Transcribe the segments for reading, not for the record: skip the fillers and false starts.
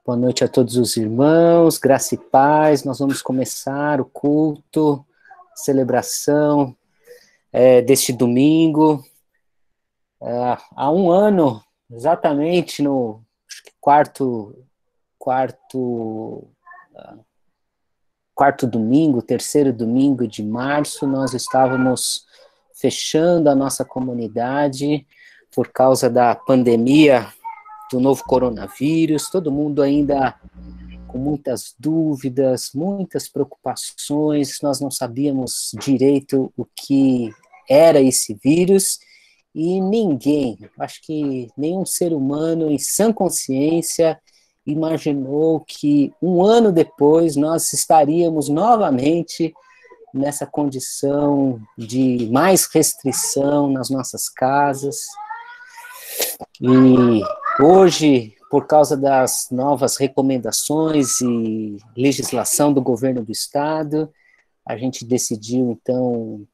Boa noite a todos os irmãos, graça e paz. Nós vamos começar o culto, celebração deste domingo. Há um ano, exatamente no quarto domingo, terceiro domingo de março, nós estávamos fechando a nossa comunidade por causa da pandemia do novo coronavírus, todo mundo ainda com muitas dúvidas, muitas preocupações, nós não sabíamos direito o que era esse vírus, e ninguém, acho que nenhum ser humano em sã consciência imaginou que um ano depois nós estaríamos novamente nessa condição de mais restrição nas nossas casas. E hoje, por causa das novas recomendações e legislação do governo do estado, a gente decidiu, então,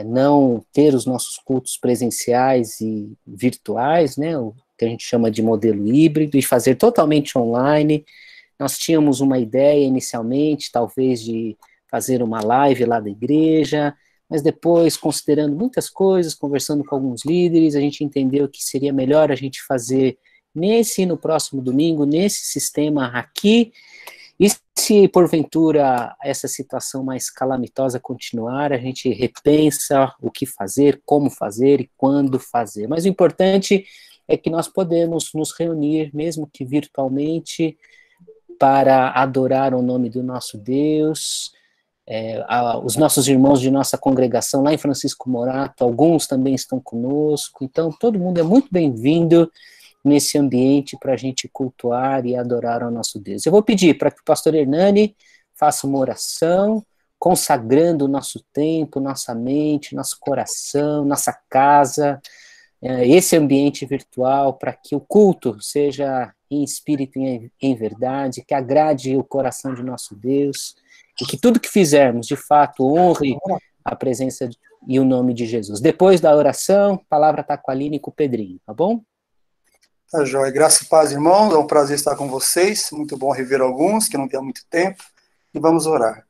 não ter os nossos cultos presenciais e virtuais, né, o que a gente chama de modelo híbrido, e fazer totalmente online. Nós tínhamos uma ideia inicialmente, talvez, de fazer uma live lá da igreja, mas depois, considerando muitas coisas, conversando com alguns líderes, a gente entendeu que seria melhor a gente fazer nesse e no próximo domingo, nesse sistema aqui, e se porventura essa situação mais calamitosa continuar, a gente repensa o que fazer, como fazer e quando fazer. Mas o importante é que nós podemos nos reunir, mesmo que virtualmente, para adorar o nome do nosso Deus. Os nossos irmãos de nossa congregação lá em Francisco Morato, alguns também estão conosco, então todo mundo é muito bem-vindo nesse ambiente para a gente cultuar e adorar ao nosso Deus. Eu vou pedir para que o pastor Hernani faça uma oração, consagrando o nosso tempo, nossa mente, nosso coração, nossa casa, esse ambiente virtual, para que o culto seja em espírito e em verdade, que agrade o coração de nosso Deus, e que tudo que fizermos, de fato, honre a presença e o nome de Jesus. Depois da oração, a palavra está com a Aline e com o Pedrinho, tá bom? Tá joia. Graça e paz, irmãos. É um prazer estar com vocês. Muito bom rever alguns que não tem há muito tempo. E vamos orar.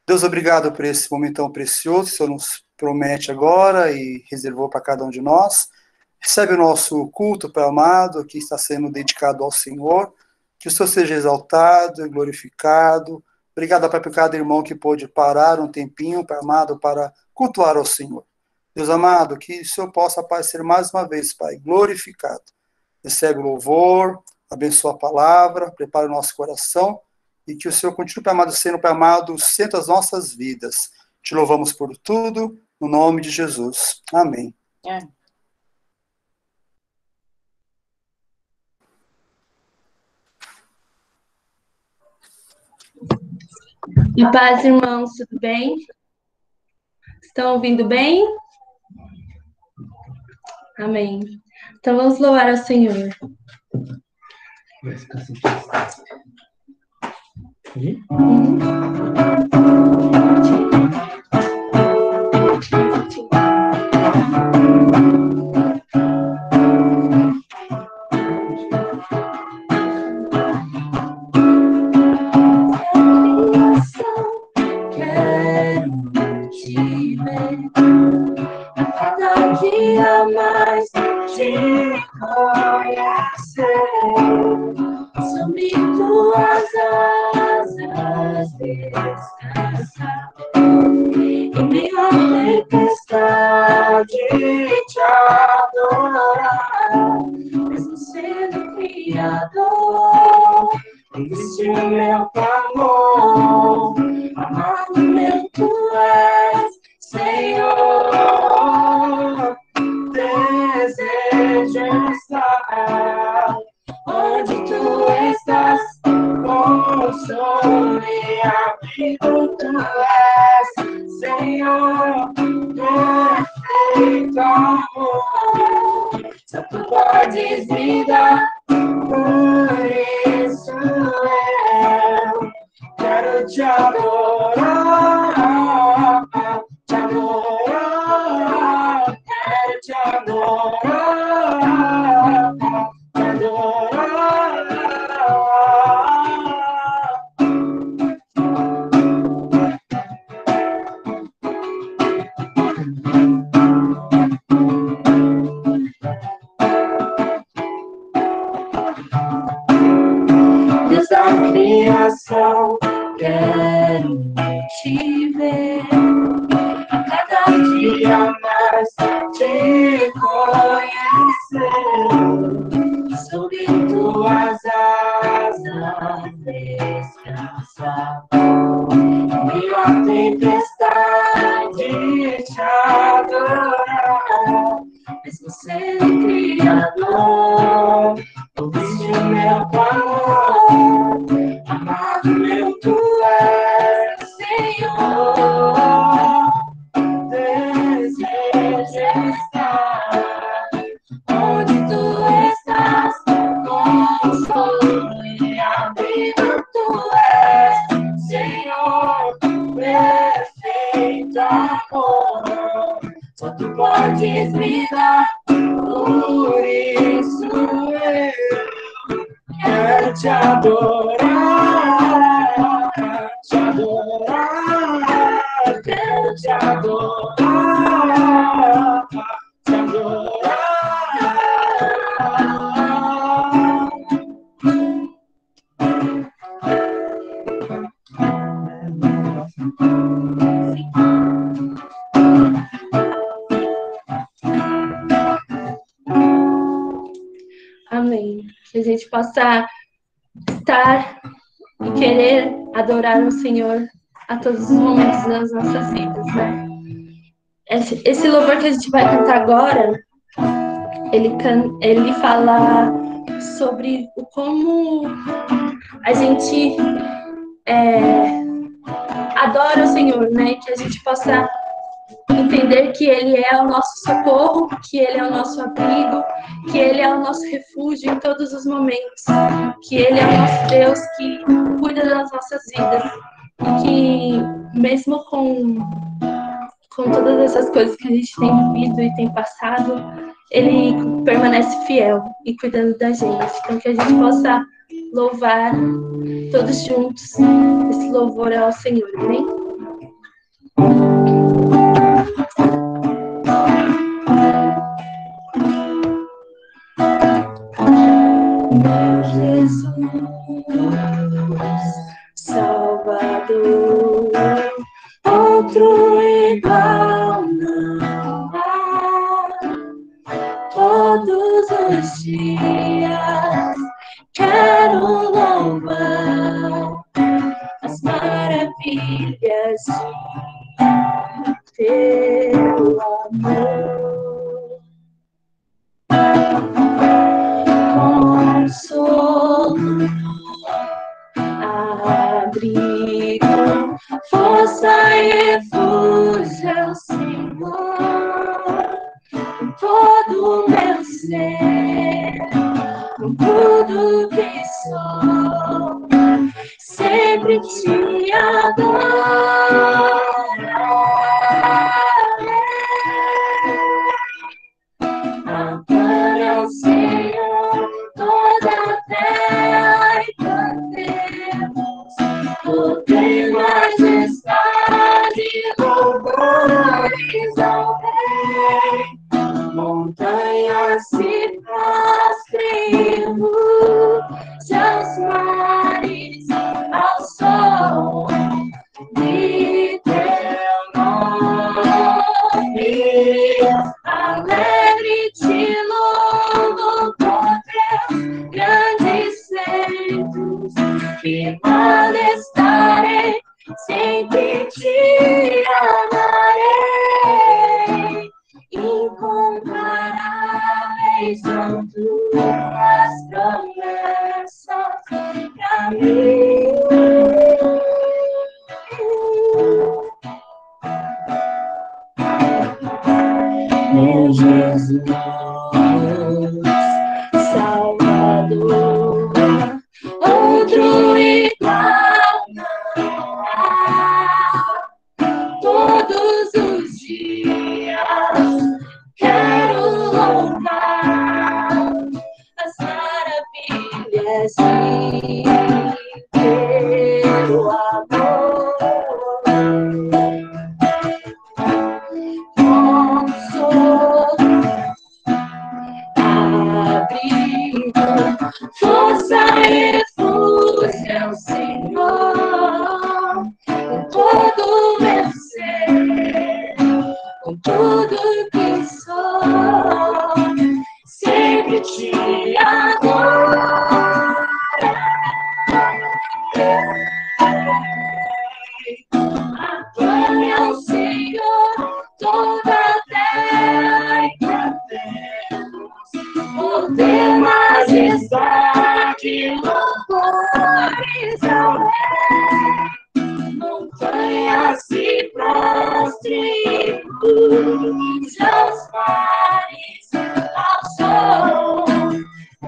Deus, obrigado por esse momento tão precioso que o Senhor nos promete agora e reservou para cada um de nós. Recebe o nosso culto, Pai amado, que está sendo dedicado ao Senhor. Que o Senhor seja exaltado e glorificado. Obrigado, Pai, por cada irmão que pôde parar um tempinho, Pai amado, para cultuar ao Senhor. Deus amado, que o Senhor possa, Pai, ser mais uma vez, Pai, glorificado. Recebe o louvor, abençoa a palavra, prepara o nosso coração, e que o Senhor continue, Pai amado, sendo, Pai amado, o centro das nossas vidas. Te louvamos por tudo, no nome de Jesus. Amém. E paz, irmãos, tudo bem? Estão ouvindo bem? Amém. Então vamos louvar ao Senhor. Quero te ver cada dia mais te conhecer. Sobre tuas asas descansar, em meio à tempestade te adorar, mesmo sendo criador, existe o meu amor, amado meu tu és, Senhor, desejo estar onde tu estás, consome a vida, tu és, Senhor, perfeito amor, só tu podes me dar, por isso eu quero te adorar, quero te adorar, te adorar. Deus da criação, quero te ver. A cada dia mais te conhecer. Sob tuas asas descansar. Em a tempestade te adorar. Mesmo sendo criador, ouviste o meu clamor. Amado meu, tu és Senhor. Desejo estar onde tu estás, consolo e abrigo tu és, Senhor, perfeito amor. Só tu podes me dar, por isso eu quero te adorar, te adorar, quero te adorar, te adorar. Amém. Que a gente possa estar e querer adorar o Senhor a todos os momentos das nossas vidas, né? Esse louvor que a gente vai cantar agora, ele fala sobre o como a gente adora o Senhor, né? Que a gente possa entender que Ele é o nosso socorro, que Ele é o nosso abrigo, que Ele é o nosso refúgio em todos os momentos, que Ele é o nosso Deus que cuida das nossas vidas e que mesmo com todas essas coisas que a gente tem vivido e tem passado, Ele permanece fiel e cuidando da gente. Então que a gente possa louvar todos juntos esse louvor ao Senhor, amém? Meu Jesus, Salvador, outro igual não há. Todos os dias quero louvar as maravilhas de teu amor. Consolo, abrigo, força e refúgio é o Senhor. Com todo o meu ser, com tudo que sou, sempre te adorarei. Adora o Senhor, toda a terra e cantemos, poder, majestade, louvores ao Rei. Montanhas se prostrem, seus mares ao sol de teu nome. Alegre te louvo por teus grandes feitos, firmado estarei, sempre te amarei. Incomparáveis são tuas promessas pra mim. Meu Jesus, Salvador, outro igual não há. Todos os dias quero louvar as maravilhas de teu amor. Consolo, abrigo, força e refúgio é o Senhor, com todo meu ser, com tudo que sou, sempre te adorarei. Aclame ao Senhor toda a terra e cantemos, poder, majestade, louvores ao Rei. Montanhas se prostrem, ruja os mares ao som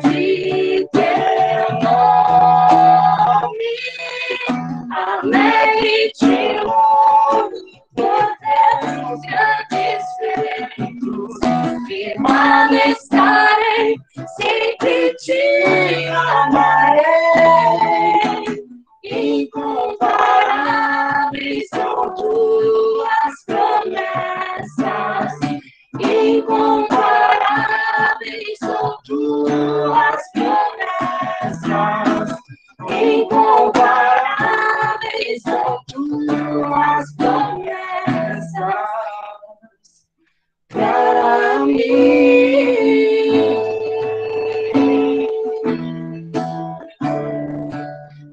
de teu nome. Alegre te louvo por teus grandes feitos, permanecerei, sempre te amarei. Incomparáveis são tuas promessas, incomparáveis são tuas promessas, incomparáveis são tuas promessas para mim.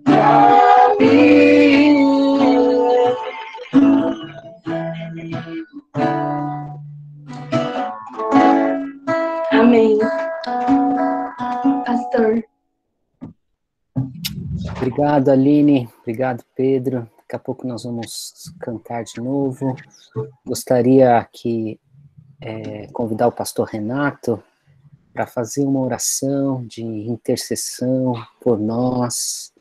Para mim. Amém. Pastor. Obrigado, Aline. Obrigado, Pedro. Daqui a pouco nós vamos cantar de novo. Gostaria que convidar o pastor Renato para fazer uma oração de intercessão por nós,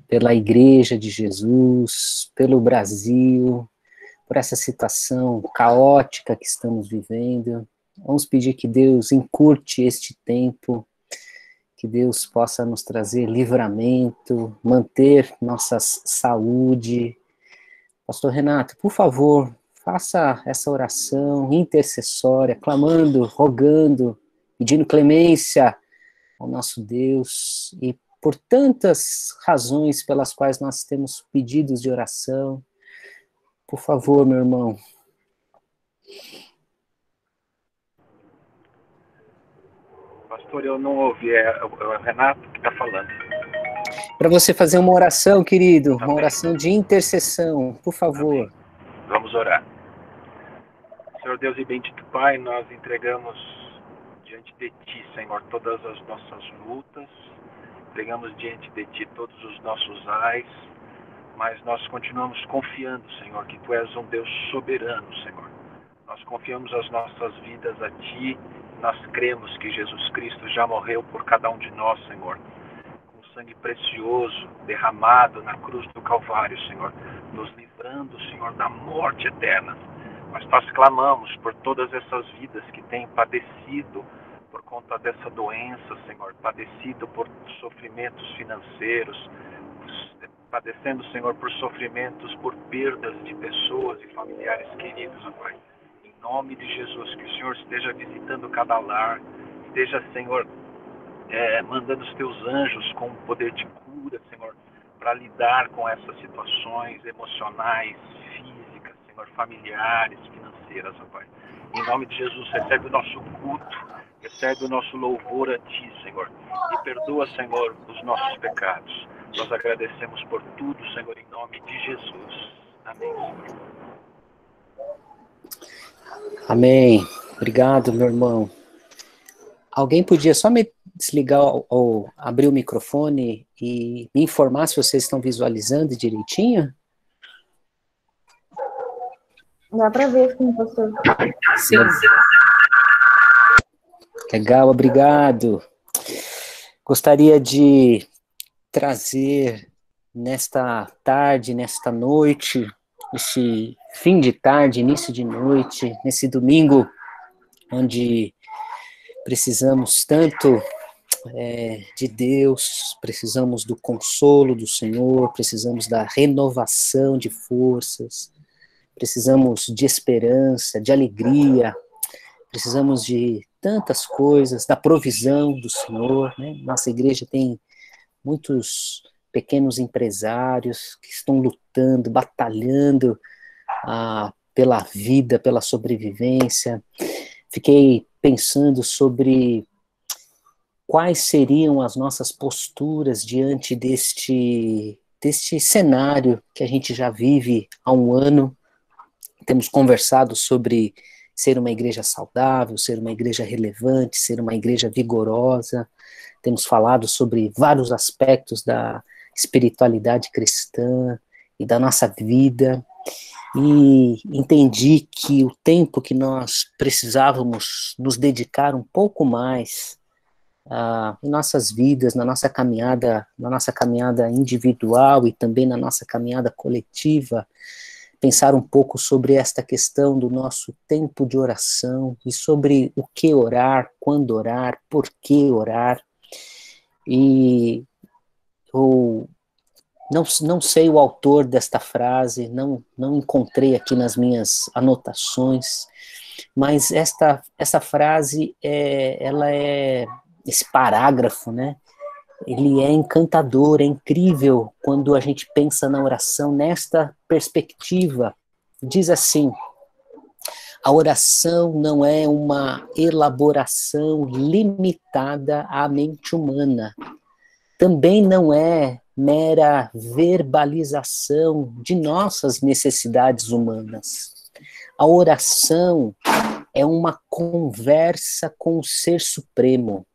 pela Igreja de Jesus, pelo Brasil, por essa situação caótica que estamos vivendo. Vamos pedir que Deus encurte este tempo, que Deus possa nos trazer livramento, manter nossa saúde. Pastor Renato, por favor, faça essa oração intercessória, clamando, rogando, pedindo clemência ao nosso Deus e por tantas razões pelas quais nós temos pedidos de oração. Por favor, meu irmão. Pastor, eu não ouvi, é o Renato que está falando. Para você fazer uma oração, querido, Amém. uma oração de intercessão, por favor. Amém. Vamos orar. Senhor Deus e bendito Pai, nós entregamos diante de Ti, Senhor, todas as nossas lutas, entregamos diante de Ti todos os nossos ais, mas nós continuamos confiando, Senhor, que Tu és um Deus soberano, Senhor. Nós confiamos as nossas vidas a Ti, nós cremos que Jesus Cristo já morreu por cada um de nós, Senhor, com sangue precioso derramado na cruz do Calvário, Senhor, nos livrando, Senhor, da morte eterna. Mas nós clamamos por todas essas vidas que têm padecido por conta dessa doença, Senhor, padecido por sofrimentos financeiros, padecendo, Senhor, por sofrimentos, por perdas de pessoas e familiares queridos, ó Pai. Em nome de Jesus, que o Senhor esteja visitando cada lar, esteja, Senhor, mandando os Teus anjos com o poder de cura, Senhor, para lidar com essas situações emocionais, físicas, Senhor, familiares, financeiras, ó Pai. Em nome de Jesus, recebe o nosso culto, recebe o nosso louvor a Ti, Senhor, e perdoa, Senhor, os nossos pecados. Nós agradecemos por tudo, Senhor, em nome de Jesus. Amém, Senhor. Amém. Obrigado, meu irmão. Alguém podia só me desligar ou abrir o microfone e me informar se vocês estão visualizando direitinho? Dá para ver, sim, pastor. Sim. Legal, obrigado. Gostaria de trazer nesta tarde, nesta noite, esse fim de tarde, início de noite, nesse domingo, onde precisamos tanto de Deus, precisamos do consolo do Senhor, precisamos da renovação de forças, precisamos de esperança, de alegria, precisamos de tantas coisas, da provisão do Senhor, né? Nossa igreja tem muitos pequenos empresários que estão lutando, batalhando pela vida, pela sobrevivência. Fiquei pensando sobre quais seriam as nossas posturas diante deste cenário que a gente já vive há um ano. Temos conversado sobre ser uma igreja saudável, ser uma igreja relevante, ser uma igreja vigorosa. Temos falado sobre vários aspectos da espiritualidade cristã e da nossa vida. E entendi que o tempo que nós precisávamos nos dedicar um pouco mais em nossas vidas, na nossa caminhada individual e também na nossa caminhada coletiva, pensar um pouco sobre esta questão do nosso tempo de oração e sobre o que orar, quando orar, por que orar. E eu não sei o autor desta frase, não encontrei aqui nas minhas anotações, mas essa frase, esse parágrafo, né? Ele é encantador, é incrível quando a gente pensa na oração nesta perspectiva. Diz assim: a oração não é uma elaboração limitada à mente humana. Também não é mera verbalização de nossas necessidades humanas. A oração é uma conversa com o Ser Supremo.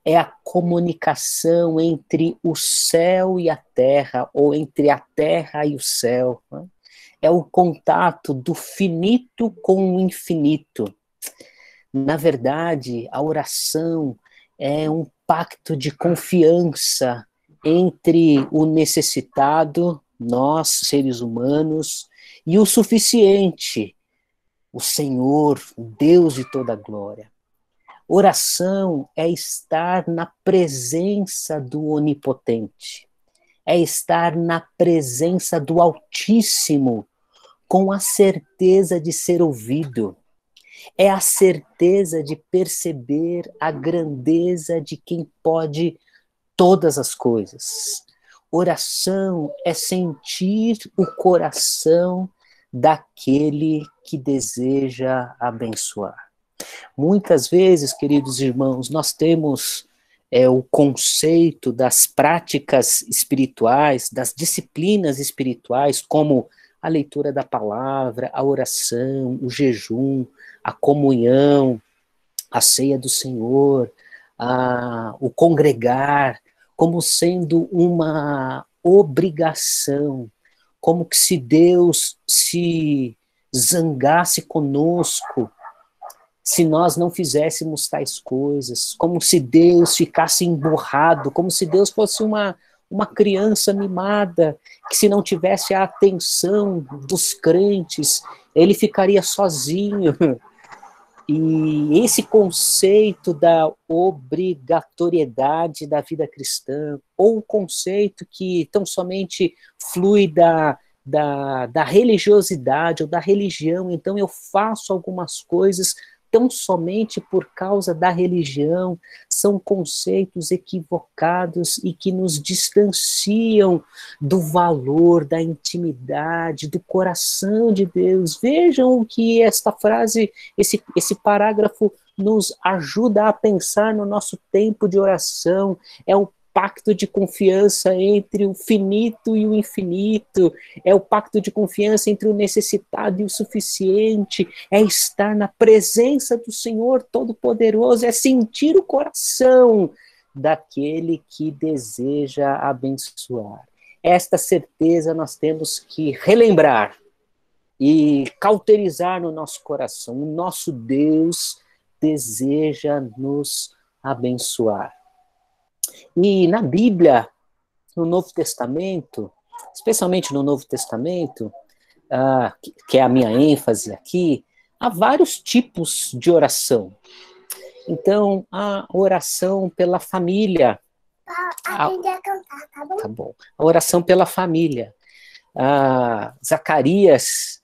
É a comunicação entre o céu e a terra, ou entre a terra e o céu. Né? É o contato do finito com o infinito. Na verdade, a oração é um pacto de confiança entre o necessitado, nós, seres humanos, e o suficiente, o Senhor, o Deus de toda glória. Oração é estar na presença do Onipotente, é estar na presença do Altíssimo, com a certeza de ser ouvido, é a certeza de perceber a grandeza de quem pode todas as coisas. Oração é sentir o coração daquele que deseja abençoar. Muitas vezes, queridos irmãos, nós temos o conceito das práticas espirituais, das disciplinas espirituais, como a leitura da palavra, a oração, o jejum, a comunhão, a ceia do Senhor, o congregar, como sendo uma obrigação, como que se Deus se zangasse conosco se nós não fizéssemos tais coisas, como se Deus ficasse emburrado, como se Deus fosse uma criança mimada, que se não tivesse a atenção dos crentes, ele ficaria sozinho. E esse conceito da obrigatoriedade da vida cristã, ou o conceito que tão somente flui da religiosidade ou da religião, então eu faço algumas coisas tão somente por causa da religião, são conceitos equivocados e que nos distanciam do valor, da intimidade, do coração de Deus. Vejam o que esta frase, esse parágrafo nos ajuda a pensar no nosso tempo de oração. É o pacto de confiança entre o finito e o infinito, é o pacto de confiança entre o necessitado e o suficiente, é estar na presença do Senhor Todo-Poderoso, é sentir o coração daquele que deseja abençoar. Esta certeza nós temos que relembrar e cauterizar no nosso coração. O nosso Deus deseja nos abençoar. E na Bíblia, no Novo Testamento, especialmente no Novo Testamento, que é a minha ênfase aqui, há vários tipos de oração. Então, a oração pela família. Aprender a cantar, tá bom? Tá bom. A oração pela família. Zacarias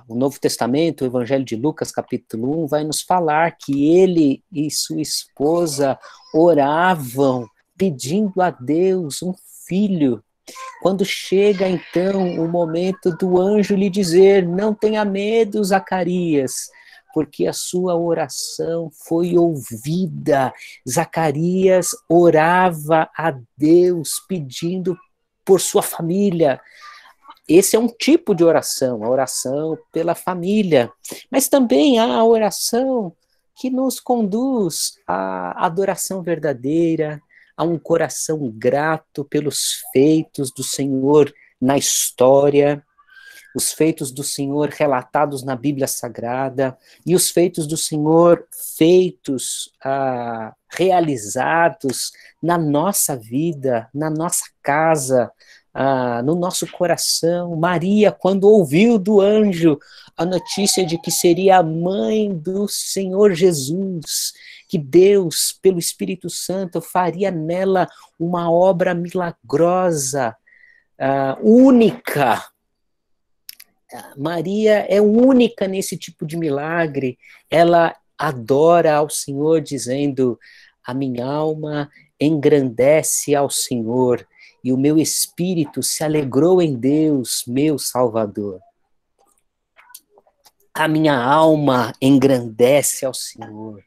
o Novo Testamento, o Evangelho de Lucas, capítulo 1, vai nos falar que ele e sua esposa oravam pedindo a Deus um filho. Quando chega, então, o momento do anjo lhe dizer: não tenha medo, Zacarias, porque a sua oração foi ouvida. Zacarias orava a Deus pedindo por sua família. Esse é um tipo de oração, a oração pela família. Mas também há a oração que nos conduz à adoração verdadeira, a um coração grato pelos feitos do Senhor na história, os feitos do Senhor relatados na Bíblia Sagrada, e os feitos do Senhor feitos, realizados na nossa vida, na nossa casa, no nosso coração. Maria, quando ouviu do anjo a notícia de que seria a mãe do Senhor Jesus, que Deus, pelo Espírito Santo, faria nela uma obra milagrosa, única. Maria é única nesse tipo de milagre. Ela adora ao Senhor, dizendo: a minha alma engrandece ao Senhor, e o meu espírito se alegrou em Deus, meu Salvador. A minha alma engrandece ao Senhor.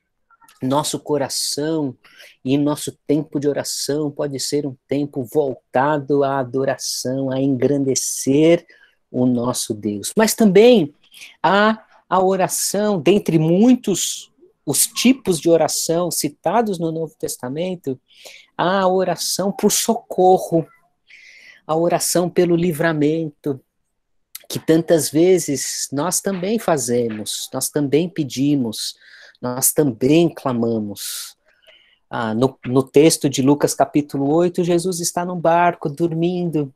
Nosso coração e nosso tempo de oração pode ser um tempo voltado à adoração, a engrandecer o nosso Deus. Mas também há a oração, dentre muitos os tipos de oração citados no Novo Testamento, há a oração por socorro, a oração pelo livramento, que tantas vezes nós também fazemos, nós também pedimos, nós também clamamos. No texto de Lucas capítulo 8, Jesus está num barco, dormindo,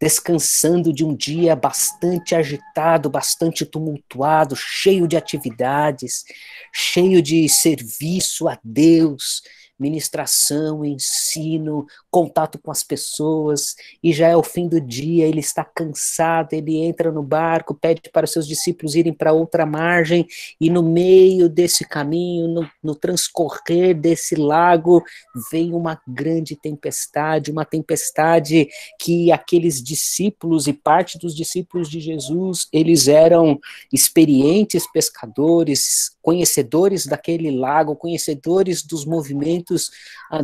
descansando de um dia bastante agitado, bastante tumultuado, cheio de atividades, cheio de serviço a Deus, ministração, ensino, contato com as pessoas, e já é o fim do dia, ele está cansado, ele entra no barco, pede para os seus discípulos irem para outra margem, e no meio desse caminho, no transcorrer desse lago, vem uma grande tempestade, uma tempestade que aqueles discípulos e parte dos discípulos de Jesus, eles eram experientes pescadores, conhecedores daquele lago, conhecedores dos movimentos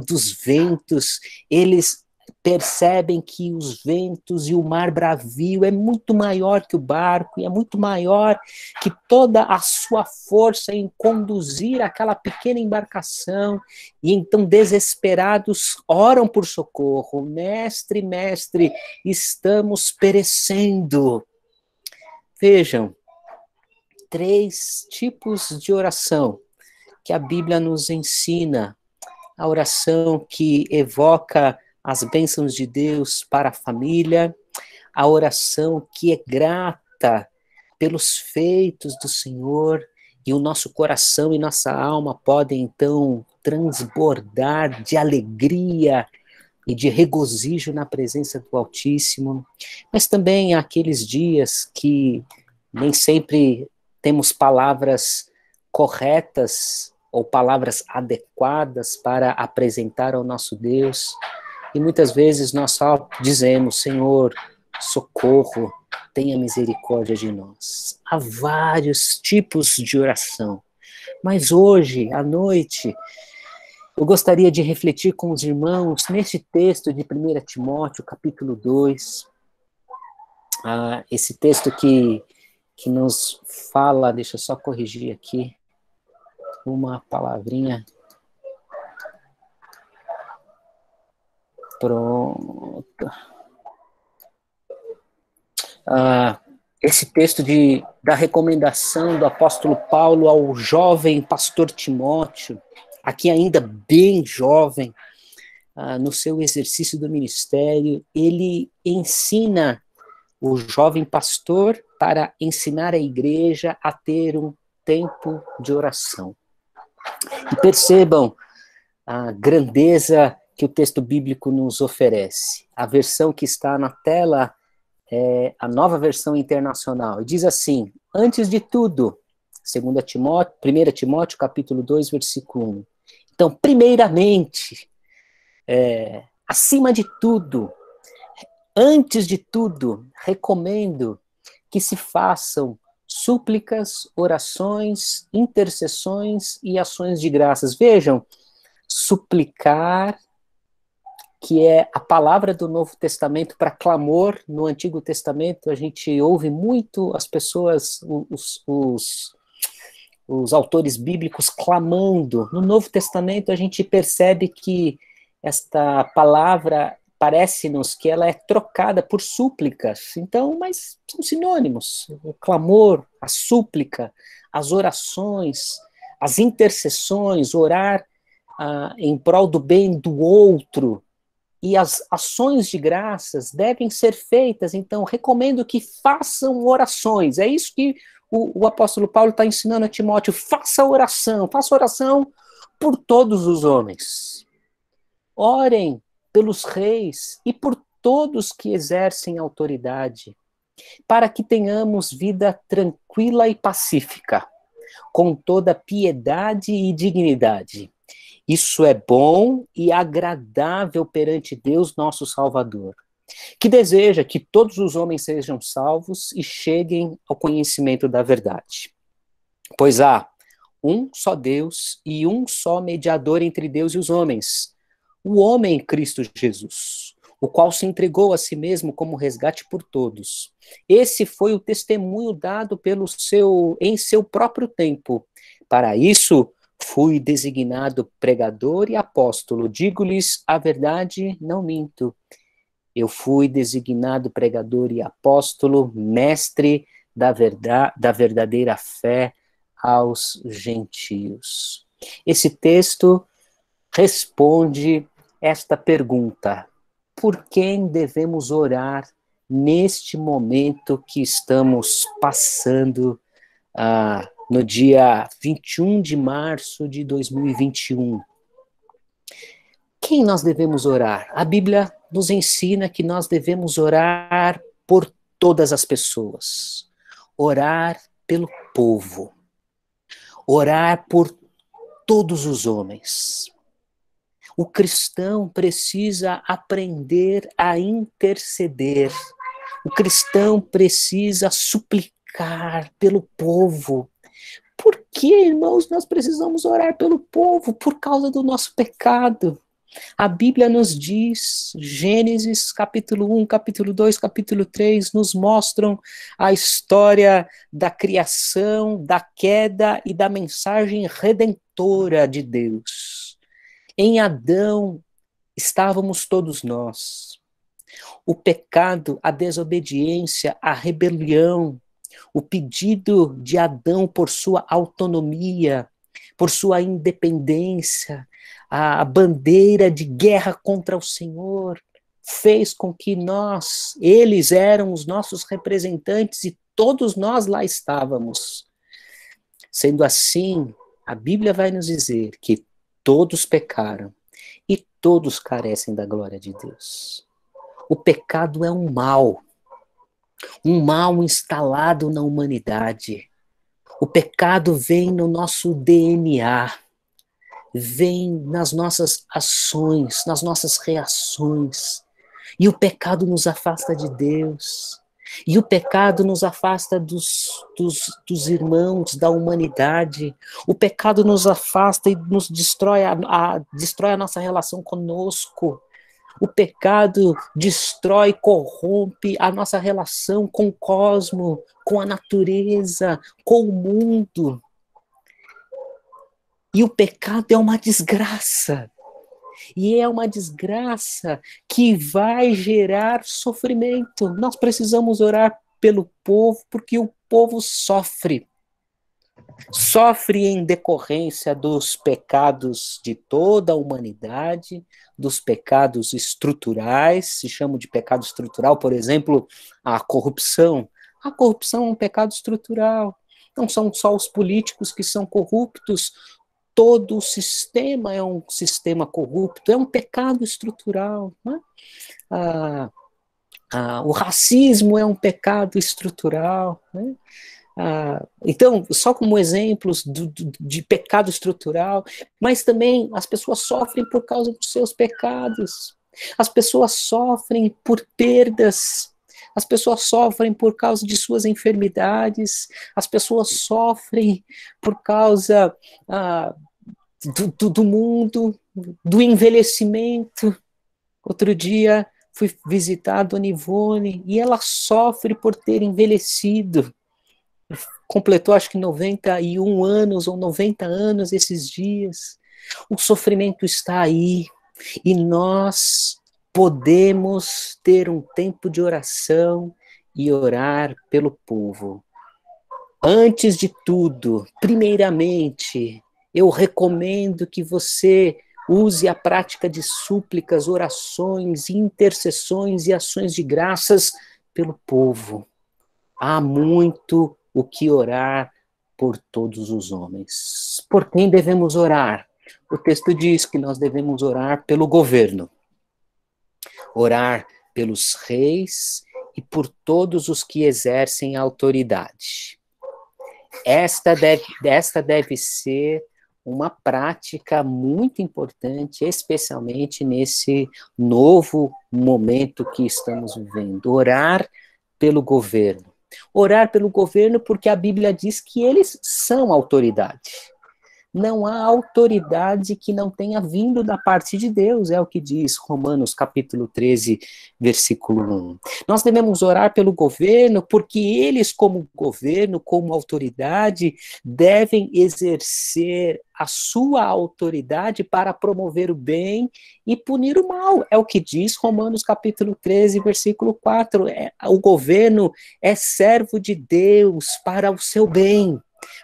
dos ventos. Eles percebem que os ventos e o mar bravio é muito maior que o barco, e é muito maior que toda a sua força em conduzir aquela pequena embarcação, e então desesperados oram por socorro: mestre, mestre, estamos perecendo. Vejam, 3 tipos de oração que a Bíblia nos ensina: a oração que evoca as bênçãos de Deus para a família, a oração que é grata pelos feitos do Senhor, e o nosso coração e nossa alma podem então transbordar de alegria e de regozijo na presença do Altíssimo. Mas também há aqueles dias que nem sempre temos palavras corretas ou palavras adequadas para apresentar ao nosso Deus, e muitas vezes nós só dizemos: Senhor, socorro, tenha misericórdia de nós. Há vários tipos de oração, mas hoje, à noite, eu gostaria de refletir com os irmãos neste texto de 1 Timóteo, capítulo 2, esse texto que nos fala, deixa eu só corrigir aqui, uma palavrinha. Pronto. Esse texto da recomendação do apóstolo Paulo ao jovem pastor Timóteo, aqui ainda bem jovem, no seu exercício do ministério, ele ensina o jovem pastor para ensinar a igreja a ter um tempo de oração. E percebam a grandeza que o texto bíblico nos oferece. A versão que está na tela é a Nova Versão Internacional, e diz assim: antes de tudo, 1 Timóteo, capítulo 2, versículo 1. Então, primeiramente, acima de tudo, antes de tudo, recomendo que se façam súplicas, orações, intercessões e ações de graças. Vejam, suplicar, que é a palavra do Novo Testamento para clamor. No Antigo Testamento a gente ouve muito as pessoas, os autores bíblicos clamando. No Novo Testamento a gente percebe que esta palavra parece-nos que ela é trocada por súplicas. Então, mas são sinônimos. O clamor, a súplica, as orações, as intercessões, orar em prol do bem do outro, e as ações de graças devem ser feitas. Então, recomendo que façam orações. É isso que o apóstolo Paulo está ensinando a Timóteo: faça oração por todos os homens. Orem pelos reis e por todos que exercem autoridade, para que tenhamos vida tranquila e pacífica, com toda piedade e dignidade. Isso é bom e agradável perante Deus, nosso Salvador, que deseja que todos os homens sejam salvos e cheguem ao conhecimento da verdade. Pois há um só Deus e um só mediador entre Deus e os homens, o homem Cristo Jesus, o qual se entregou a si mesmo como resgate por todos. Esse foi o testemunho dado em seu próprio tempo. Para isso, fui designado pregador e apóstolo. Digo-lhes a verdade, não minto. Eu fui designado pregador e apóstolo, mestre da verdadeira fé aos gentios. Esse texto responde esta pergunta: por quem devemos orar neste momento que estamos passando no dia 21 de março de 2021? Quem nós devemos orar? A Bíblia nos ensina que nós devemos orar por todas as pessoas, orar pelo povo, orar por todos os homens. O cristão precisa aprender a interceder. O cristão precisa suplicar pelo povo. Por que, irmãos, nós precisamos orar pelo povo? Por causa do nosso pecado. A Bíblia nos diz, Gênesis capítulo 1, capítulo 2, capítulo 3, nos mostram a história da criação, da queda e da mensagem redentora de Deus. Em Adão estávamos todos nós. O pecado, a desobediência, a rebelião, o pedido de Adão por sua autonomia, por sua independência, a bandeira de guerra contra o Senhor, fez com que eles eram os nossos representantes e todos nós lá estávamos. Sendo assim, a Bíblia vai nos dizer que todos pecaram e todos carecem da glória de Deus. O pecado é um mal instalado na humanidade. O pecado vem no nosso DNA, vem nas nossas ações, nas nossas reações. E o pecado nos afasta de Deus. E o pecado nos afasta dos irmãos, da humanidade. O pecado nos afasta e nos destrói a nossa relação conosco. O pecado destrói, corrompe a nossa relação com o cosmos, com a natureza, com o mundo. E o pecado é uma desgraça. E é uma desgraça que vai gerar sofrimento. Nós precisamos orar pelo povo, porque o povo sofre. Sofre em decorrência dos pecados de toda a humanidade, dos pecados estruturais, se chama de pecado estrutural, por exemplo, a corrupção. A corrupção é um pecado estrutural. Não são só os políticos que são corruptos, todo o sistema é um sistema corrupto, é um pecado estrutural. Né? O racismo é um pecado estrutural, né? Então, só como exemplos de pecado estrutural, mas também as pessoas sofrem por causa dos seus pecados, as pessoas sofrem por perdas, as pessoas sofrem por causa de suas enfermidades, as pessoas sofrem por causa do mundo, do envelhecimento. Outro dia fui visitar a Dona Ivone e ela sofre por ter envelhecido. Completou acho que 91 anos ou 90 anos esses dias. O sofrimento está aí e nós podemos ter um tempo de oração e orar pelo povo. Antes de tudo, primeiramente, eu recomendo que você use a prática de súplicas, orações, intercessões e ações de graças pelo povo. Há muito o que orar por todos os homens. Por quem devemos orar? O texto diz que nós devemos orar pelo governo, orar pelos reis e por todos os que exercem autoridade. Esta deve ser uma prática muito importante, especialmente nesse novo momento que estamos vivendo. Orar pelo governo. Orar pelo governo porque a Bíblia diz que eles são autoridade. Não há autoridade que não tenha vindo da parte de Deus, é o que diz Romanos capítulo 13, versículo 1. Nós devemos orar pelo governo porque eles, como governo, como autoridade, devem exercer a sua autoridade para promover o bem e punir o mal. É o que diz Romanos capítulo 13, versículo 4. O governo é servo de Deus para o seu bem,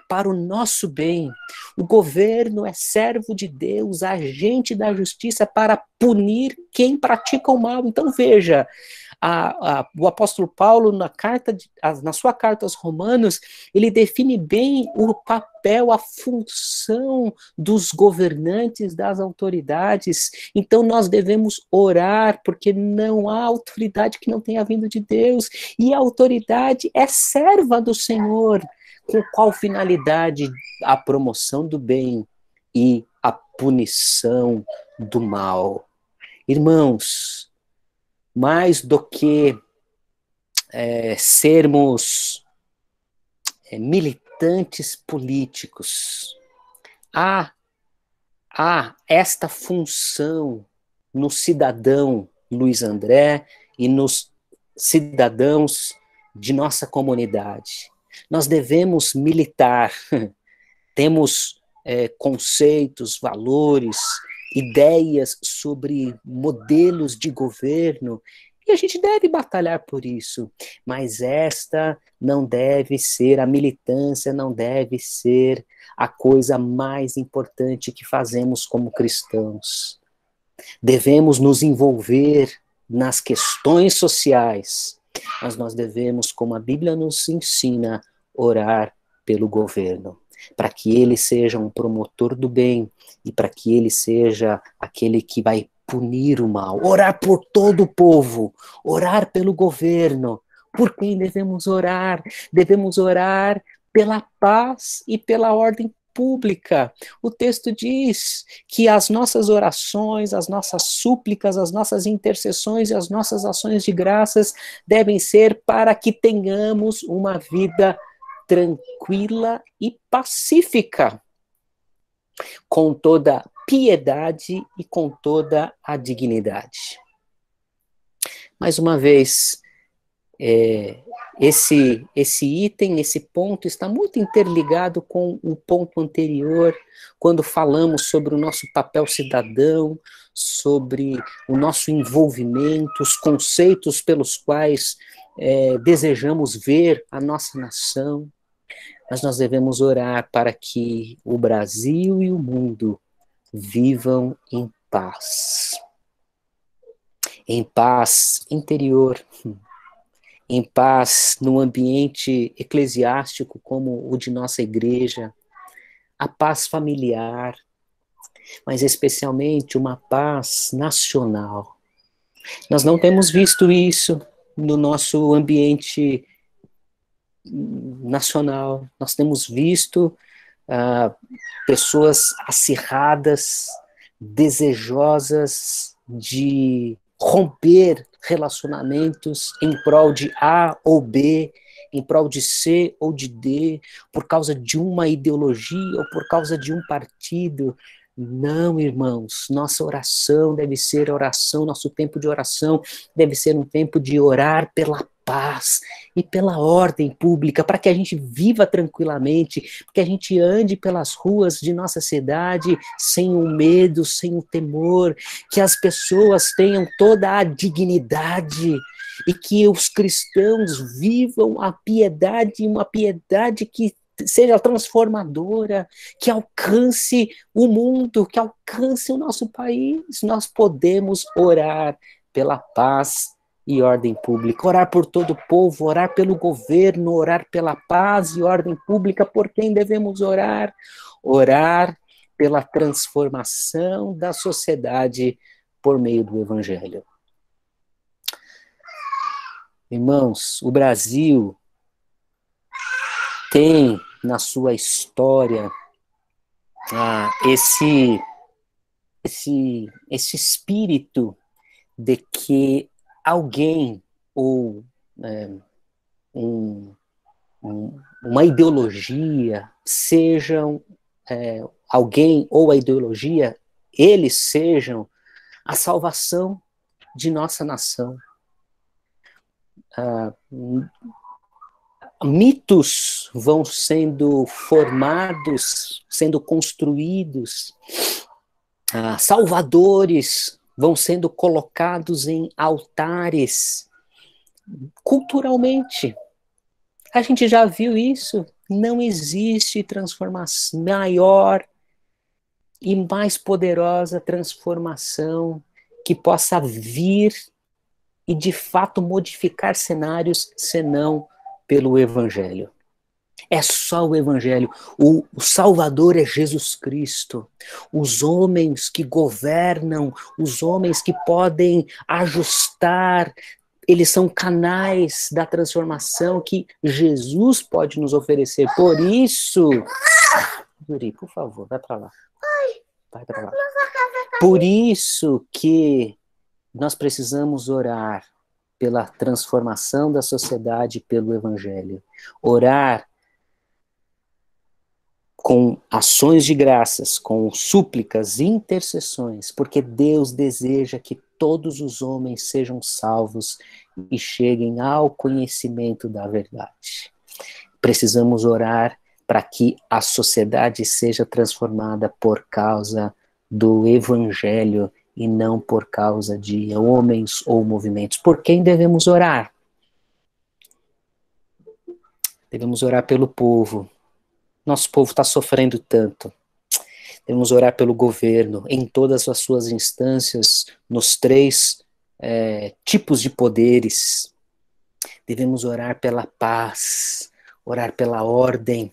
para o nosso bem. O governo é servo de Deus, agente da justiça para punir quem pratica o mal. Então veja, o apóstolo Paulo, na sua carta aos Romanos, ele define bem o papel, a função dos governantes, das autoridades. Então nós devemos orar, porque não há autoridade que não tenha vindo de Deus, e a autoridade é serva do Senhor. Com qual finalidade? A promoção do bem e a punição do mal. Irmãos, mais do que sermos militantes políticos, há esta função no cidadão Luiz André e nos cidadãos de nossa comunidade. Nós devemos militar, temos conceitos, valores, ideias sobre modelos de governo, e a gente deve batalhar por isso, mas esta não deve ser, a militância não deve ser a coisa mais importante que fazemos como cristãos. Devemos nos envolver nas questões sociais, mas nós devemos, como a Bíblia nos ensina, orar pelo governo, para que ele seja um promotor do bem e para que ele seja aquele que vai punir o mal. Orar por todo o povo, orar pelo governo. Por quem devemos orar? Devemos orar pela paz e pela ordem pública. O texto diz que as nossas orações, as nossas súplicas, as nossas intercessões e as nossas ações de graças devem ser para que tenhamos uma vida tranquila e pacífica, com toda piedade e com toda a dignidade. Mais uma vez, esse item, esse ponto está muito interligado com o ponto anterior, quando falamos sobre o nosso papel cidadão, sobre o nosso envolvimento, os conceitos pelos quais desejamos ver a nossa nação. Mas nós devemos orar para que o Brasil e o mundo vivam em paz interior, em paz no ambiente eclesiástico como o de nossa igreja, a paz familiar, mas especialmente uma paz nacional. Nós não temos visto isso no nosso ambiente nacional. Nós temos visto pessoas acirradas, desejosas de romper relacionamentos em prol de A ou B, em prol de C ou de D, por causa de uma ideologia ou por causa de um partido. Não, irmãos, nossa oração deve ser oração, nosso tempo de oração deve ser um tempo de orar pela paz e pela ordem pública, para que a gente viva tranquilamente, que a gente ande pelas ruas de nossa cidade sem o medo, sem o temor, que as pessoas tenham toda a dignidade e que os cristãos vivam a piedade, uma piedade que seja transformadora, que alcance o mundo, que alcance o nosso país. Nós podemos orar pela paz e ordem pública, orar por todo o povo, orar pelo governo, orar pela paz e ordem pública. Por quem devemos orar? Orar pela transformação da sociedade por meio do Evangelho. Irmãos, o Brasil tem na sua história esse espírito de que alguém ou uma ideologia, sejam alguém ou a ideologia, eles sejam a salvação de nossa nação. Mitos vão sendo formados, sendo construídos, salvadores vão sendo colocados em altares, culturalmente. A gente já viu isso. Não existe transformação maior e mais poderosa transformação que possa vir e de fato modificar cenários, senão pelo Evangelho. É só o Evangelho. O Salvador é Jesus Cristo. Os homens que governam, os homens que podem ajustar, eles são canais da transformação que Jesus pode nos oferecer. Por isso, Yuri, por favor, vai para lá. Vai para lá. Por isso que nós precisamos orar pela transformação da sociedade pelo Evangelho. Orar com ações de graças, com súplicas e intercessões, porque Deus deseja que todos os homens sejam salvos e cheguem ao conhecimento da verdade. Precisamos orar para que a sociedade seja transformada por causa do Evangelho e não por causa de homens ou movimentos. Por quem devemos orar? Devemos orar pelo povo. Nosso povo está sofrendo tanto. Devemos orar pelo governo, em todas as suas instâncias, nos 3 tipos de poderes. Devemos orar pela paz, orar pela ordem,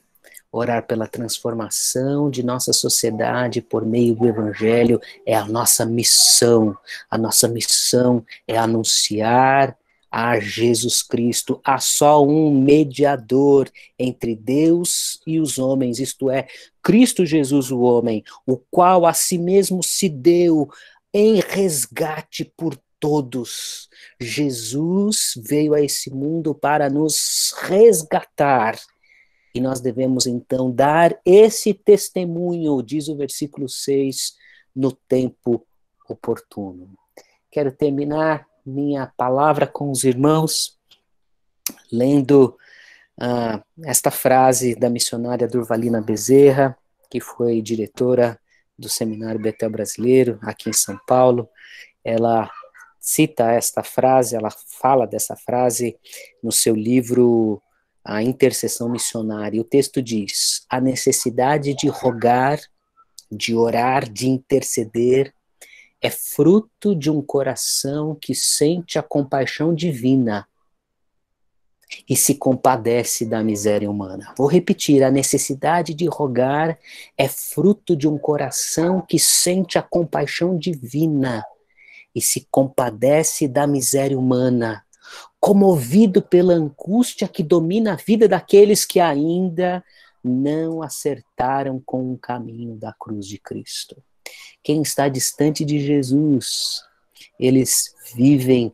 orar pela transformação de nossa sociedade por meio do Evangelho. É a nossa missão. A nossa missão é anunciar a Jesus Cristo. Há só um mediador entre Deus e os homens, isto é, Cristo Jesus o homem, o qual a si mesmo se deu em resgate por todos. Jesus veio a esse mundo para nos resgatar. E nós devemos, então, dar esse testemunho, diz o versículo 6, no tempo oportuno. Quero terminar minha palavra com os irmãos, lendo esta frase da missionária Durvalina Bezerra, que foi diretora do Seminário Betel Brasileiro, aqui em São Paulo. Ela cita esta frase, ela fala dessa frase no seu livro A Intercessão Missionária. O texto diz: a necessidade de rogar, de orar, de interceder, é fruto de um coração que sente a compaixão divina e se compadece da miséria humana. Vou repetir, a necessidade de rogar é fruto de um coração que sente a compaixão divina e se compadece da miséria humana. comovido pela angústia que domina a vida daqueles que ainda não acertaram com o caminho da cruz de Cristo. Quem está distante de Jesus, eles vivem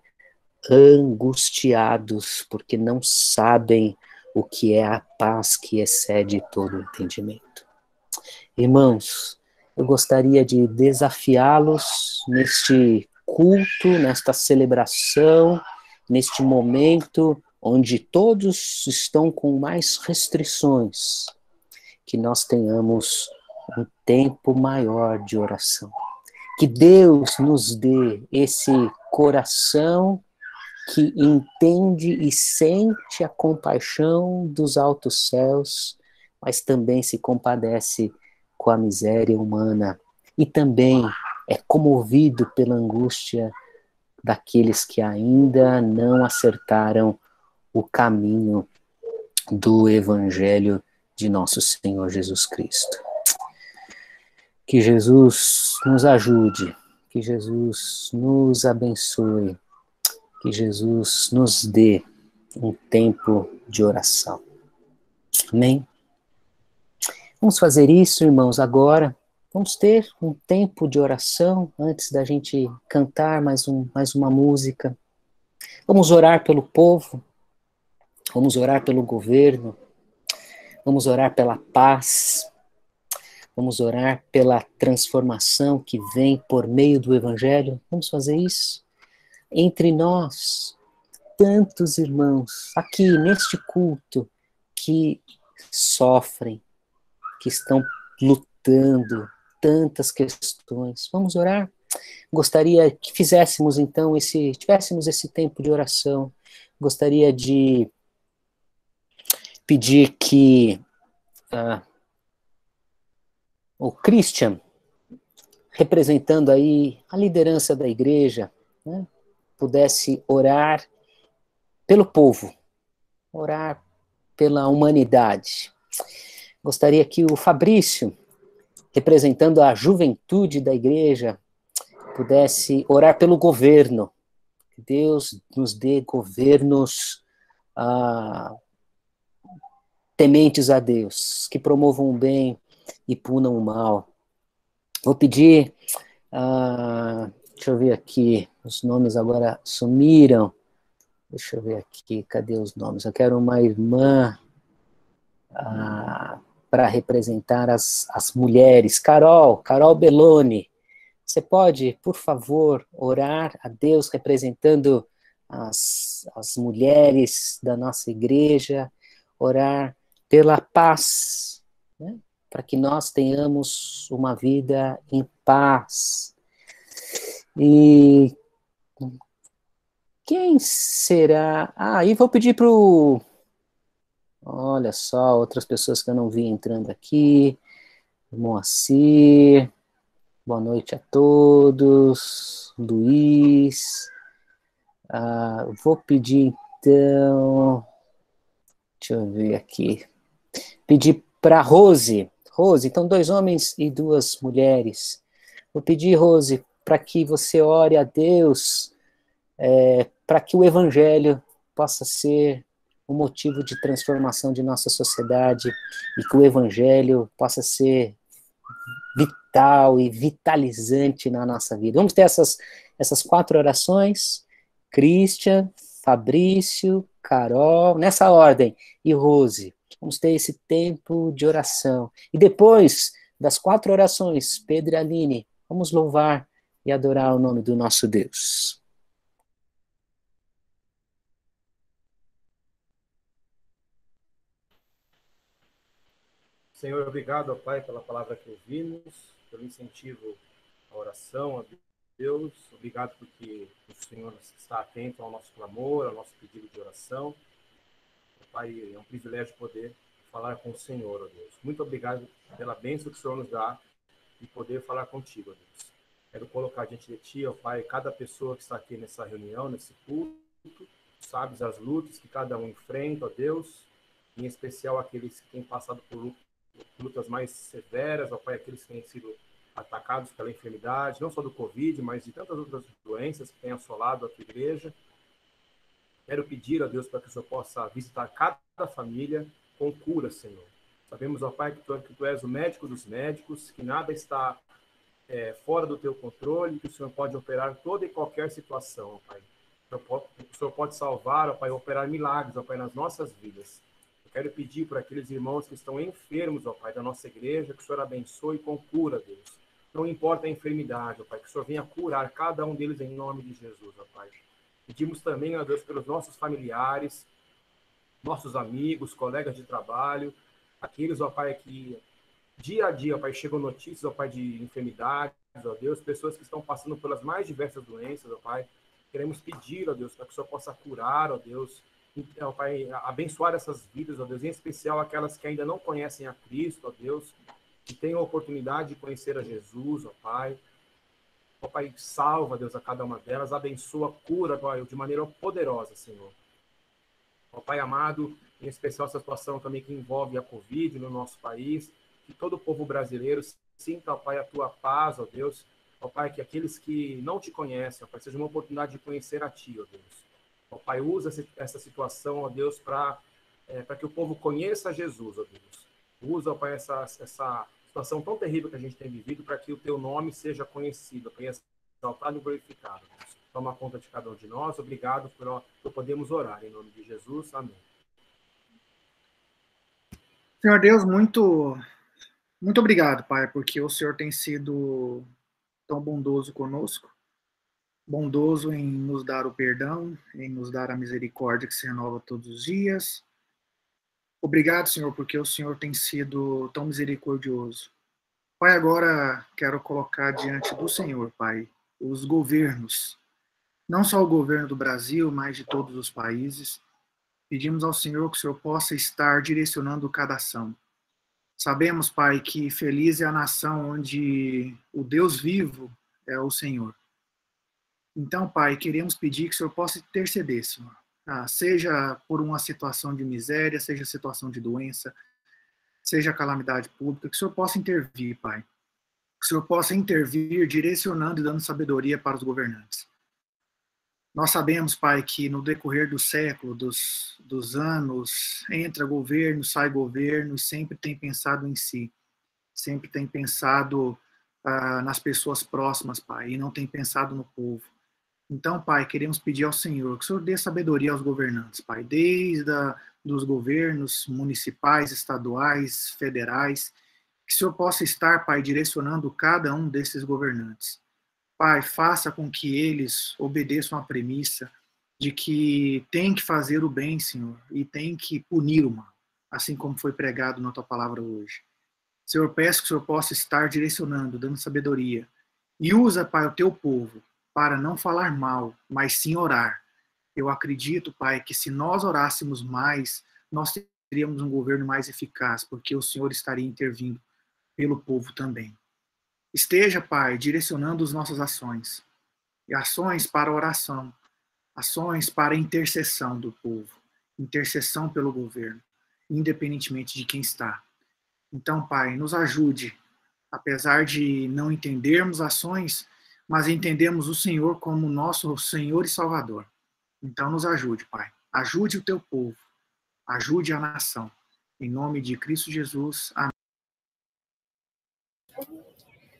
angustiados, porque não sabem o que é a paz que excede todo o entendimento. Irmãos, eu gostaria de desafiá-los neste culto, nesta celebração, neste momento onde todos estão com mais restrições, que nós tenhamos um tempo maior de oração. Que Deus nos dê esse coração que entende e sente a compaixão dos altos céus, mas também se compadece com a miséria humana e também é comovido pela angústia daqueles que ainda não acertaram o caminho do Evangelho de nosso Senhor Jesus Cristo. Que Jesus nos ajude, que Jesus nos abençoe, que Jesus nos dê um tempo de oração. Amém? Vamos fazer isso, irmãos, agora. Vamos ter um tempo de oração antes da gente cantar mais uma música. Vamos orar pelo povo, vamos orar pelo governo, vamos orar pela paz, vamos orar pela transformação que vem por meio do Evangelho. Vamos fazer isso? Entre nós, tantos irmãos aqui neste culto que sofrem, que estão lutando, tantas questões. Vamos orar? Gostaria que fizéssemos então tivéssemos esse tempo de oração. Gostaria de pedir que o Christian, representando aí a liderança da igreja, né, pudesse orar pelo povo, orar pela humanidade. Gostaria que o Fabrício, representando a juventude da igreja, pudesse orar pelo governo. Que Deus nos dê governos tementes a Deus, que promovam o bem e punam o mal. Vou pedir, deixa eu ver aqui, os nomes agora sumiram. Deixa eu ver aqui, cadê os nomes? Eu quero uma irmã para representar as mulheres. Carol Belloni, você pode, por favor, orar a Deus representando as mulheres da nossa igreja, orar pela paz, né? Para que nós tenhamos uma vida em paz. E quem será? E vou pedir para o... Olha só, outras pessoas que eu não vi entrando aqui. Moacir, boa noite a todos. Luiz. Vou pedir, então... Deixa eu ver aqui. Pedir para Rose. Rose, então 2 homens e 2 mulheres. Vou pedir, Rose, para que você ore a Deus, para que o Evangelho possa ser um motivo de transformação de nossa sociedade e que o Evangelho possa ser vital e vitalizante na nossa vida. Vamos ter essas 4 orações. Christian, Fabrício, Carol, nessa ordem, e Rose. Vamos ter esse tempo de oração. E depois das 4 orações, Pedro e Aline, vamos louvar e adorar o nome do nosso Deus. Senhor, obrigado, ó Pai, pela palavra que ouvimos, pelo incentivo à oração, a Deus. Obrigado porque o Senhor está atento ao nosso clamor, ao nosso pedido de oração. Pai, é um privilégio poder falar com o Senhor, ó Deus. Muito obrigado pela bênção que o Senhor nos dá e poder falar contigo, ó Deus. Quero colocar diante de Ti, ó Pai, cada pessoa que está aqui nessa reunião, nesse culto, sabes as lutas que cada um enfrenta, ó Deus, em especial aqueles que têm passado por lutas mais severas, ó Pai, aqueles que têm sido atacados pela enfermidade, não só do Covid, mas de tantas outras doenças que têm assolado a Tua igreja. Quero pedir a Deus para que o Senhor possa visitar cada família com cura, Senhor. Sabemos, ó Pai, que tu és o médico dos médicos, que nada está fora do teu controle, que o Senhor pode operar toda e qualquer situação, ó Pai. O Senhor pode salvar, ó Pai, operar milagres, ó Pai, nas nossas vidas. Eu quero pedir por aqueles irmãos que estão enfermos, ó Pai, da nossa igreja, que o Senhor abençoe com cura, Deus. Não importa a enfermidade, ó Pai, que o Senhor venha curar cada um deles em nome de Jesus, ó Pai. Pedimos também, ó Deus, pelos nossos familiares, nossos amigos, colegas de trabalho, aqueles, ó Pai, que dia a dia, ó Pai, chegam notícias, ó Pai, de enfermidades, ó Deus, pessoas que estão passando pelas mais diversas doenças, ó Pai. Queremos pedir, ó Deus, para que o Senhor possa curar, ó Deus, ó Pai, abençoar essas vidas, ó Deus, em especial aquelas que ainda não conhecem a Cristo, ó Deus, que tenham a oportunidade de conhecer a Jesus, ó Pai. Ó Pai, salva, Deus, a cada uma delas, abençoa, cura, Pai, de maneira poderosa, Senhor. Ó Pai amado, em especial essa situação também que envolve a Covid no nosso país, que todo o povo brasileiro sinta, ó Pai, a tua paz, ó Deus. Ó Pai, que aqueles que não te conhecem, ó Pai, seja uma oportunidade de conhecer a Ti, ó Deus. Ó Pai, usa essa situação, ó Deus, para que o povo conheça Jesus, ó Deus. Usa, ó Pai, essa situação tão terrível que a gente tem vivido para que o Teu nome seja conhecido, para exaltado e glorificado, Deus. Toma conta de cada um de nós. Obrigado por podermos orar. Em nome de Jesus. Amém. Senhor Deus, muito obrigado, Pai, porque o Senhor tem sido tão bondoso conosco, bondoso em nos dar o perdão, em nos dar a misericórdia que se renova todos os dias. Obrigado, Senhor, porque o Senhor tem sido tão misericordioso. Pai, agora quero colocar diante do Senhor, Pai, os governos, não só o governo do Brasil, mas de todos os países. Pedimos ao Senhor que o Senhor possa estar direcionando cada ação. Sabemos, Pai, que feliz é a nação onde o Deus vivo é o Senhor. Então, Pai, queremos pedir que o Senhor possa interceder, Senhor. Seja por uma situação de miséria, seja situação de doença, seja calamidade pública, que o Senhor possa intervir, Pai. Que o Senhor possa intervir direcionando e dando sabedoria para os governantes. Nós sabemos, Pai, que no decorrer do século, dos anos, entra governo, sai governo, e sempre tem pensado em si, sempre tem pensado nas pessoas próximas, Pai, e não tem pensado no povo. Então, Pai, queremos pedir ao Senhor que o Senhor dê sabedoria aos governantes, Pai, desde dos governos municipais, estaduais, federais, que o Senhor possa estar, Pai, direcionando cada um desses governantes. Pai, faça com que eles obedeçam à premissa de que tem que fazer o bem, Senhor, e tem que punir o mal, assim como foi pregado na Tua palavra hoje. Senhor, peço que o Senhor possa estar direcionando, dando sabedoria, e usa, Pai, o Teu povo para não falar mal, mas sim orar. Eu acredito, Pai, que se nós orássemos mais, nós teríamos um governo mais eficaz, porque o Senhor estaria intervindo pelo povo também. Esteja, Pai, direcionando as nossas ações, e ações para oração, ações para intercessão do povo, intercessão pelo governo, independentemente de quem está. Então, Pai, nos ajude, apesar de não entendermos ações, mas entendemos o Senhor como nosso Senhor e Salvador. Então, nos ajude, Pai. Ajude o Teu povo, ajude a nação. Em nome de Cristo Jesus, amém.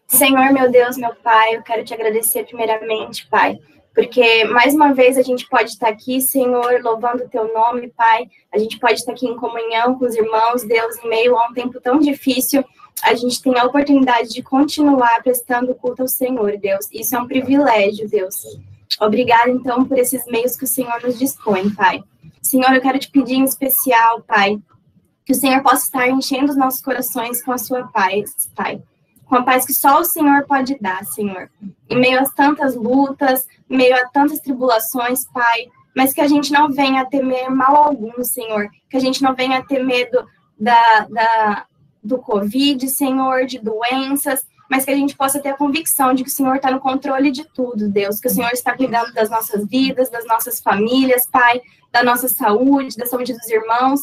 Senhor, meu Deus, meu Pai, eu quero te agradecer primeiramente, Pai, porque mais uma vez a gente pode estar aqui, Senhor, louvando o Teu nome, Pai, a gente pode estar aqui em comunhão com os irmãos, Deus, em meio a um tempo tão difícil, a gente tem a oportunidade de continuar prestando culto ao Senhor, Deus, isso é um privilégio, Deus. Obrigada, então, por esses meios que o Senhor nos dispõe, Pai. Senhor, eu quero te pedir em especial, Pai, que o Senhor possa estar enchendo os nossos corações com a sua paz, Pai. Com a paz que só o Senhor pode dar, Senhor. Em meio a tantas lutas, em meio a tantas tribulações, Pai, mas que a gente não venha a temer mal algum, Senhor. Que a gente não venha a ter medo do Covid, Senhor, de doenças, mas que a gente possa ter a convicção de que o Senhor está no controle de tudo, Deus. Que o Senhor está cuidando das nossas vidas, das nossas famílias, Pai, da nossa saúde, da saúde dos irmãos.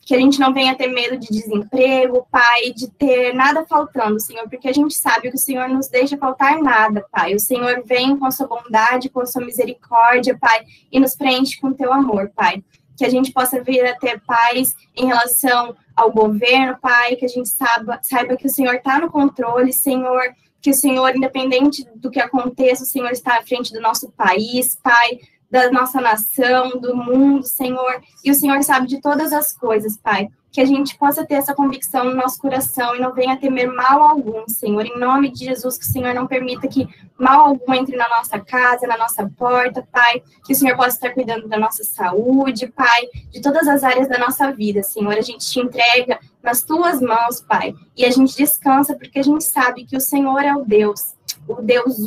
que a gente não venha ter medo de desemprego, Pai, de ter nada faltando, Senhor, porque a gente sabe que o Senhor nos deixa faltar nada, Pai. O Senhor vem com a sua bondade, com a sua misericórdia, Pai, e nos preenche com o teu amor, Pai. Que a gente possa vir a ter paz em relação ao governo, Pai, que a gente saiba que o Senhor está no controle, Senhor, que o Senhor, independente do que aconteça, o Senhor está à frente do nosso país, Pai, da nossa nação, do mundo, Senhor, e o Senhor sabe de todas as coisas, Pai, que a gente possa ter essa convicção no nosso coração e não venha temer mal algum, Senhor, em nome de Jesus, que o Senhor não permita que mal algum entre na nossa casa, na nossa porta, Pai, que o Senhor possa estar cuidando da nossa saúde, Pai, de todas as áreas da nossa vida, Senhor, a gente te entrega nas tuas mãos, Pai, e a gente descansa porque a gente sabe que o Senhor é o Deus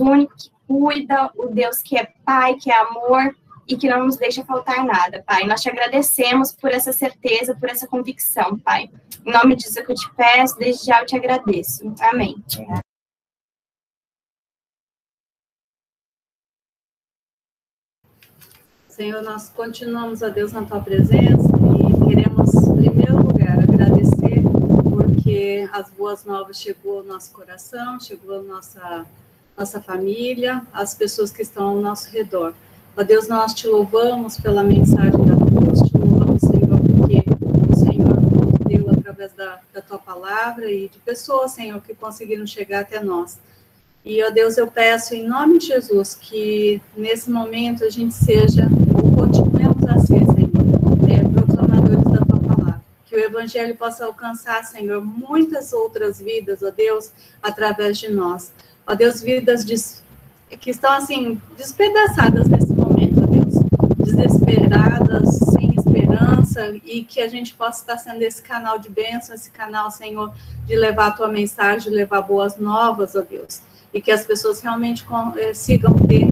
único que cuida, o Deus que é Pai, que é amor e que não nos deixa faltar nada, Pai. Nós te agradecemos por essa certeza, por essa convicção, Pai. Em nome disso que eu te peço, desde já eu te agradeço. Amém. Senhor, nós continuamos, a Deus, na tua presença e queremos, em primeiro lugar, agradecer porque as boas novas chegou ao nosso coração, chegou à nossa família, as pessoas que estão ao nosso redor. Ó Deus, nós te louvamos pela mensagem da cruz, te louvamos, Senhor, porque o Senhor nos deu através da tua palavra e de pessoas, Senhor, que conseguiram chegar até nós. E, ó Deus, eu peço em nome de Jesus que nesse momento a gente seja, ou continuemos a ser, Senhor, proclamadores da tua palavra. Que o Evangelho possa alcançar, Senhor, muitas outras vidas, ó Deus, através de nós. Ó Deus, vidas que estão, assim, despedaçadas nesse momento, ó Deus, desesperadas, sem esperança, e que a gente possa estar sendo esse canal de bênção, esse canal, Senhor, de levar a tua mensagem, de levar boas novas, ó Deus, e que as pessoas realmente consigam ter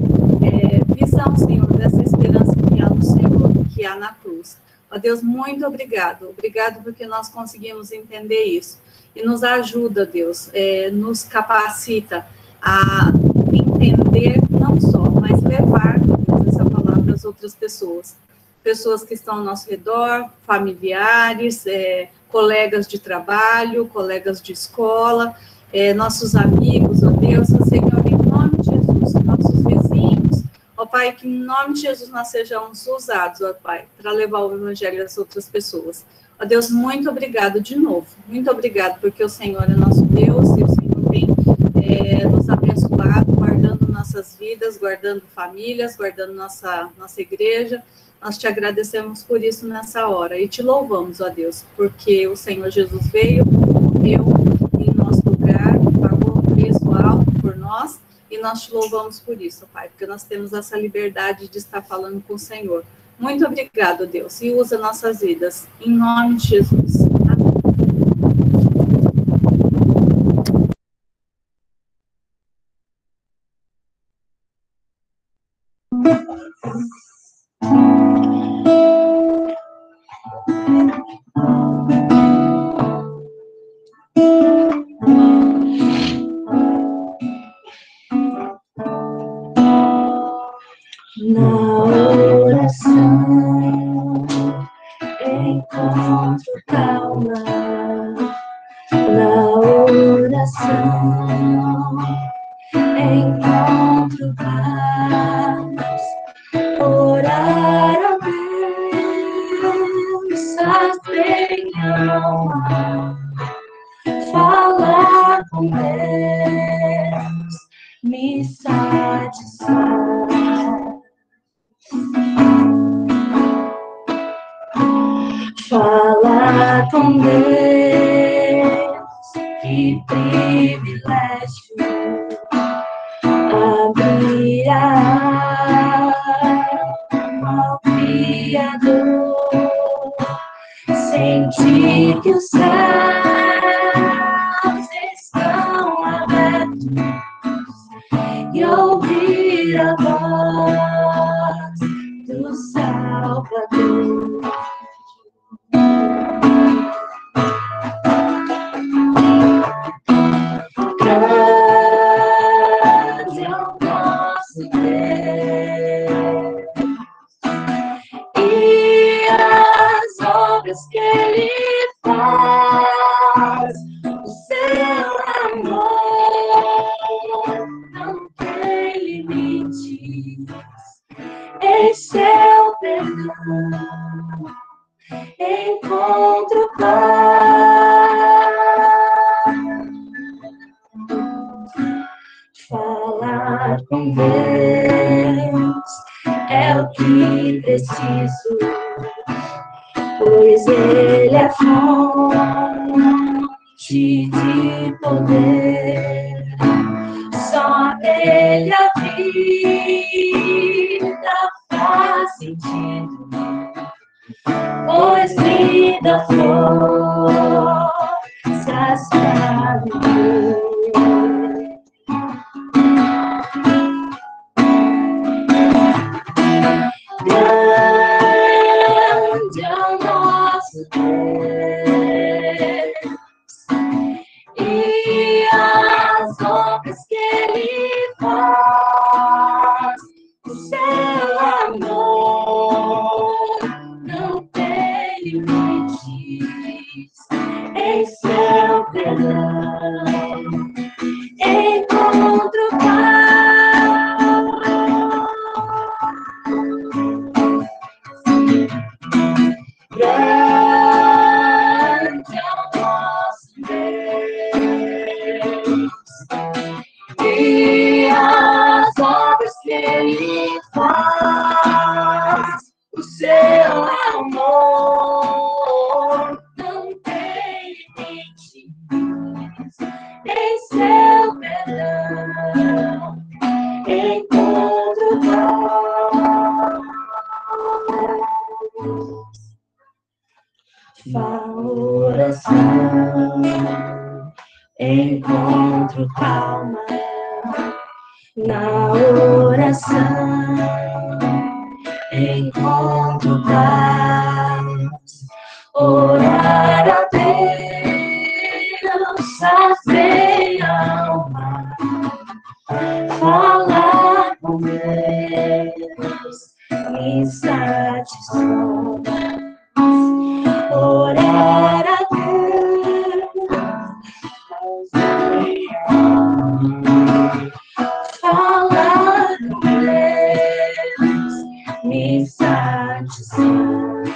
visão, Senhor, dessa esperança que há no Senhor, que há na cruz. Ó Deus, muito obrigado. Obrigado porque nós conseguimos entender isso. E nos ajuda, Deus, nos capacita a entender, não só, mas levar, Deus, essa palavra às outras pessoas. Pessoas que estão ao nosso redor, familiares, colegas de trabalho, colegas de escola, nossos amigos, ó Deus, ó Senhor, em nome de Jesus, nossos vizinhos, ó Pai, que em nome de Jesus nós sejamos usados, ó Pai, para levar o Evangelho às outras pessoas. Ó Deus, muito obrigado de novo, muito obrigado, porque o Senhor é nosso Deus, e o Senhor tem nos abençoado, guardando nossas vidas, guardando famílias, guardando nossa igreja. Nós te agradecemos por isso nessa hora, e te louvamos, ó Deus, porque o Senhor Jesus veio, morreu em nosso lugar, pagou um preço alto por nós, e nós te louvamos por isso, Pai, porque nós temos essa liberdade de estar falando com o Senhor. Muito obrigado, Deus, e usa nossas vidas, em nome de Jesus. Amém. Na oração encontro calma. Na oração encontro paz. Orar a Deus faz bem a alma. Falar com Deus me satisfaz. Falar com Deus, que privilégio. Abrir a alma ao Criador, sentir que os céus estão abertos e ouvir a voz do Salvador. Grande é o nosso Deus e as obras obras que Ele faz. O seu amor não tem limites. Em seu perdão encontro paz. Falar com Deus é o que preciso, pois Ele é fonte de poder. Só nele a vida faz sentido, pois vida forças pra viver. Grande é o nosso Deus e as obras que Ele faz. O seu amor não tem limites. Em seu perdão encontro paz. Grande é o nosso Deus e as obras que Ele faz. O seu amor não tem limites. Em seu perdão encontro paz. Oração, encontro calma na oração, encontro paz. Orar a Deus sacia a alma, falar com Deus me satisfaz. Orar a Deus, falar com Deus me satisfaz.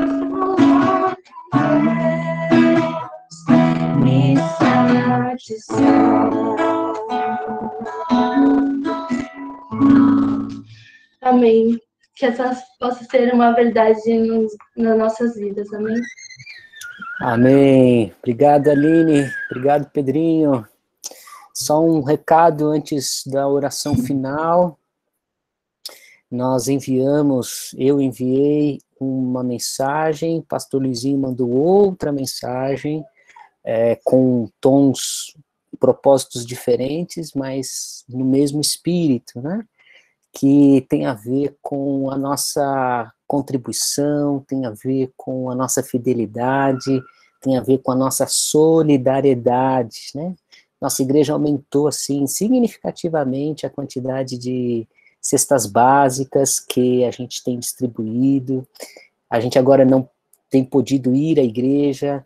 Falar com Deus me satisfaz. Amém. Que essa possa ser uma verdade nas nossas vidas, amém? Amém. Obrigado, Aline. Obrigado, Pedrinho. Só um recado antes da oração final. Eu enviei uma mensagem, pastor Luizinho mandou outra mensagem, com tons, propósitos diferentes, mas no mesmo espírito, né? Que tem a ver com a nossa contribuição, tem a ver com a nossa fidelidade, tem a ver com a nossa solidariedade, né? Nossa igreja aumentou, assim, significativamente a quantidade de cestas básicas que a gente tem distribuído. A gente agora não tem podido ir à igreja,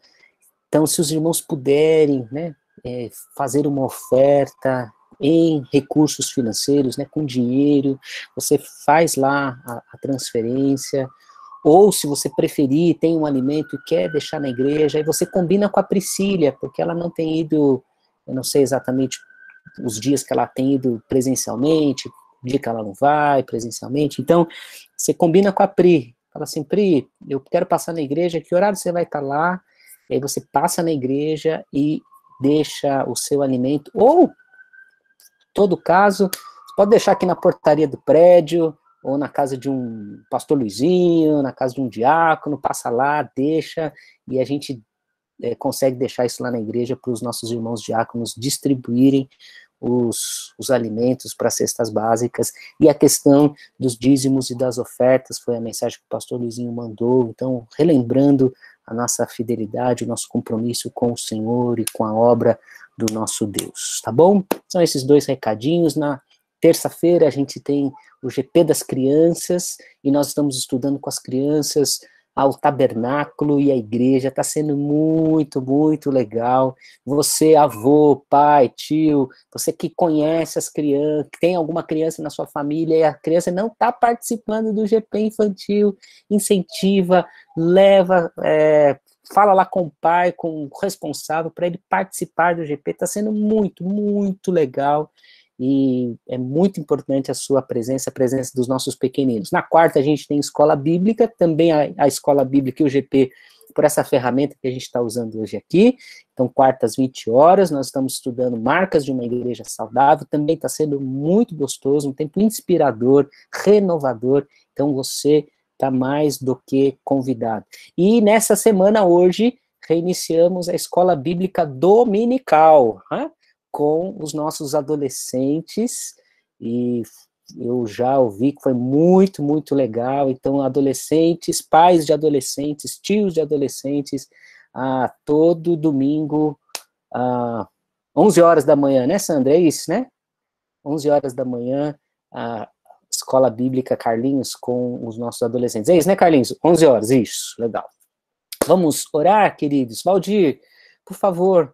então se os irmãos puderem, né, fazer uma oferta em recursos financeiros, né, com dinheiro, você faz lá a transferência, ou se você preferir, tem um alimento e quer deixar na igreja, aí você combina com a Priscília, porque ela não tem ido, eu não sei exatamente os dias que ela tem ido presencialmente, o dia que ela não vai presencialmente, então você combina com a Pri, fala assim, Pri, eu quero passar na igreja, que horário você vai estar lá? E aí você passa na igreja e deixa o seu alimento, ou todo caso, você pode deixar aqui na portaria do prédio, ou na casa de um pastor Luizinho, na casa de um diácono, passa lá, deixa, e a gente consegue deixar isso lá na igreja para os nossos irmãos diáconos distribuírem os alimentos para cestas básicas, e a questão dos dízimos e das ofertas, foi a mensagem que o pastor Luizinho mandou, então, relembrando a nossa fidelidade, o nosso compromisso com o Senhor e com a obra do nosso Deus, tá bom? São esses dois recadinhos. Na terça-feira a gente tem o GP das crianças, e nós estamos estudando com as crianças ao tabernáculo e à igreja. Está sendo muito, muito legal. Você, avô, pai, tio, você que conhece as crianças, que tem alguma criança na sua família e a criança não está participando do GP infantil, incentiva, leva, fala lá com o pai, com o responsável, para ele participar do GP. Está sendo muito, muito legal. E é muito importante a sua presença, a presença dos nossos pequeninos. Na quarta, a gente tem escola bíblica, também a escola bíblica e o GP, por essa ferramenta que a gente está usando hoje aqui. Então, quarta às 20 horas, nós estamos estudando marcas de uma igreja saudável, também está sendo muito gostoso, um tempo inspirador, renovador. Então, você está mais do que convidado. E nessa semana, hoje, reiniciamos a escola bíblica dominical, com os nossos adolescentes, e eu já ouvi que foi muito, muito legal. Então, adolescentes, pais de adolescentes, tios de adolescentes, todo domingo, 11 horas da manhã, né, Sandra? É isso, né? 11 horas da manhã, a escola bíblica Carlinhos com os nossos adolescentes. É isso, né, Carlinhos? 11 horas, isso, legal. Vamos orar, queridos? Valdir, por favor,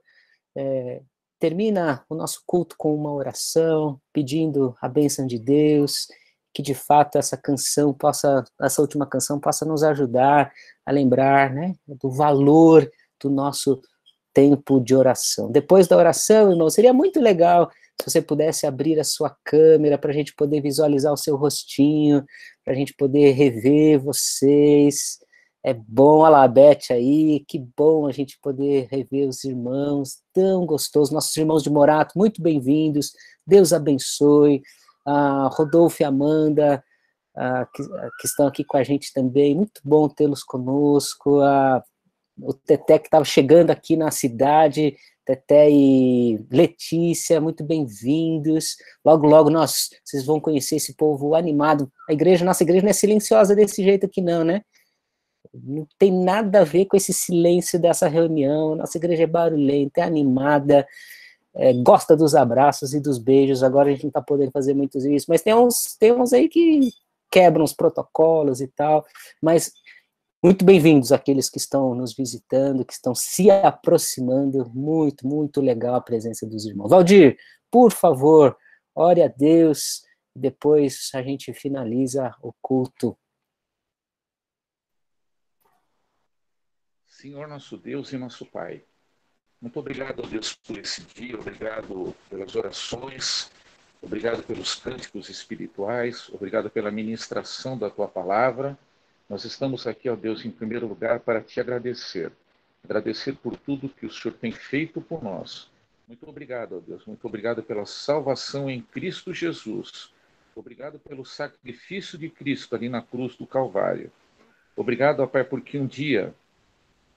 termina o nosso culto com uma oração, pedindo a bênção de Deus, que de fato essa última canção possa nos ajudar a lembrar, né, do valor do nosso tempo de oração. Depois da oração, irmão, seria muito legal se você pudesse abrir a sua câmera para a gente poder visualizar o seu rostinho, para a gente poder rever vocês. É bom, olha lá, a Beth aí, que bom a gente poder rever os irmãos, tão gostoso, nossos irmãos de Morato, muito bem-vindos, Deus abençoe, Rodolfo e Amanda, que estão aqui com a gente também, muito bom tê-los conosco, o Teté que estava chegando aqui na cidade, Teté e Letícia, muito bem-vindos, logo, logo vocês vão conhecer esse povo animado, nossa igreja não é silenciosa desse jeito aqui não, né? Não tem nada a ver com esse silêncio dessa reunião. Nossa igreja é barulhenta, é animada, gosta dos abraços e dos beijos. Agora a gente não está podendo fazer muito isso, mas tem uns aí que quebram os protocolos e tal. Mas muito bem-vindos àqueles que estão nos visitando, que estão se aproximando. Muito, muito legal a presença dos irmãos. Valdir, por favor, ore a Deus, depois a gente finaliza o culto. Senhor nosso Deus e nosso Pai, muito obrigado, Deus, por esse dia, obrigado pelas orações, obrigado pelos cânticos espirituais, obrigado pela ministração da Tua Palavra. Nós estamos aqui, ó Deus, em primeiro lugar, para Te agradecer por tudo que o Senhor tem feito por nós. Muito obrigado, ó Deus, muito obrigado pela salvação em Cristo Jesus. Obrigado pelo sacrifício de Cristo ali na cruz do Calvário. Obrigado, ó Pai, porque um dia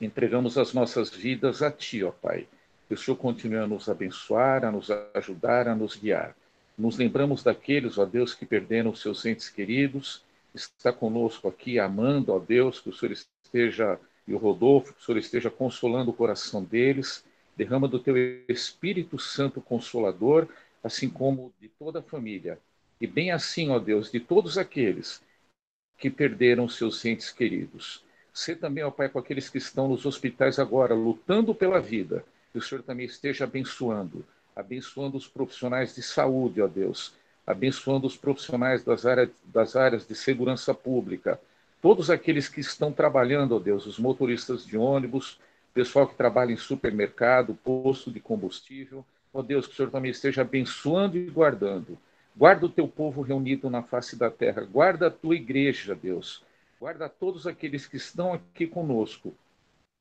entregamos as nossas vidas a Ti, ó Pai. Que o Senhor continue a nos abençoar, a nos ajudar, a nos guiar. Nos lembramos daqueles, ó Deus, que perderam os seus entes queridos. Está conosco aqui, amando, ó Deus, que o Senhor esteja, e o Rodolfo, que o Senhor esteja consolando o coração deles. Derrama do Teu Espírito Santo Consolador, assim como de toda a família. E bem assim, ó Deus, de todos aqueles que perderam os seus entes queridos. Sê também, ó Pai, com aqueles que estão nos hospitais agora, lutando pela vida, que o Senhor também esteja abençoando os profissionais de saúde, ó Deus, abençoando os profissionais das áreas de segurança pública, todos aqueles que estão trabalhando, ó Deus, os motoristas de ônibus, pessoal que trabalha em supermercado, posto de combustível, ó Deus, que o Senhor também esteja abençoando e guardando. Guarda o Teu povo reunido na face da terra, guarda a Tua igreja, Deus. Guarda todos aqueles que estão aqui conosco.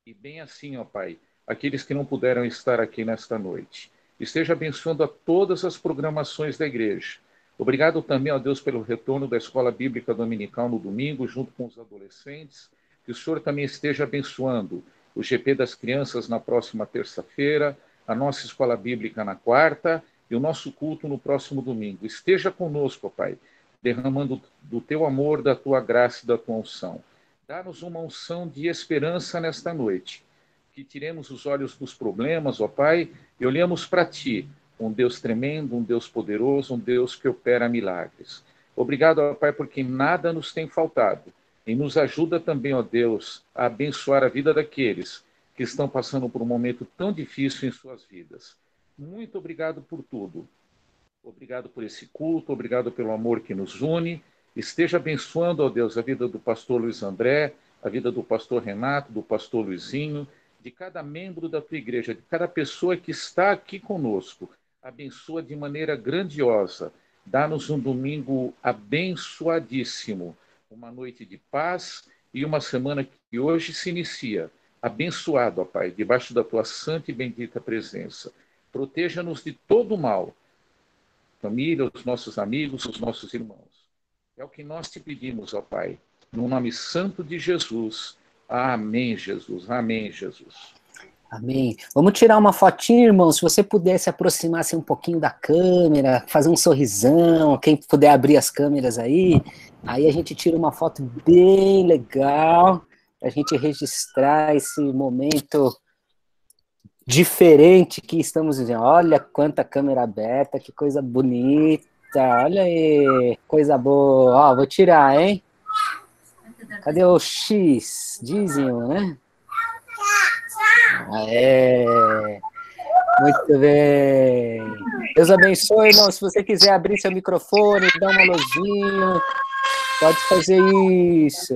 E bem assim, ó Pai, aqueles que não puderam estar aqui nesta noite. Esteja abençoando a todas as programações da igreja. Obrigado também, ó Deus, pelo retorno da Escola Bíblica Dominical no domingo, junto com os adolescentes. Que o Senhor também esteja abençoando o GP das crianças na próxima terça-feira, a nossa Escola Bíblica na quarta e o nosso culto no próximo domingo. Esteja conosco, ó Pai, derramando do Teu amor, da Tua graça e da Tua unção. Dá-nos uma unção de esperança nesta noite. Que tiremos os olhos dos problemas, ó Pai, e olhemos para Ti, um Deus tremendo, um Deus poderoso, um Deus que opera milagres. Obrigado, ó Pai, porque nada nos tem faltado. E nos ajuda também, ó Deus, a abençoar a vida daqueles que estão passando por um momento tão difícil em suas vidas. Muito obrigado por tudo. Obrigado por esse culto, obrigado pelo amor que nos une. Esteja abençoando, ó Deus, a vida do pastor Luiz André, a vida do pastor Renato, do pastor Luizinho, de cada membro da tua igreja, de cada pessoa que está aqui conosco. Abençoa de maneira grandiosa. Dá-nos um domingo abençoadíssimo, uma noite de paz e uma semana que hoje se inicia. Abençoado, ó Pai, debaixo da tua santa e bendita presença. Proteja-nos de todo o mal, família, os nossos amigos, os nossos irmãos. É o que nós te pedimos, ó Pai, no nome santo de Jesus. Amém, Jesus. Amém, Jesus. Amém. Vamos tirar uma fotinha, irmão. Se você pudesse aproximar-se um pouquinho da câmera, fazer um sorrisão, quem puder abrir as câmeras aí a gente tira uma foto bem legal, para a gente registrar esse momento diferente que estamos vivendo. Olha quanta câmera aberta, que coisa bonita. Olha aí, coisa boa. Ó, vou tirar, hein? Cadê o X? Dízimo, né? Muito bem. Deus abençoe, irmão. Se você quiser abrir seu microfone, dar um alôzinho, pode fazer isso.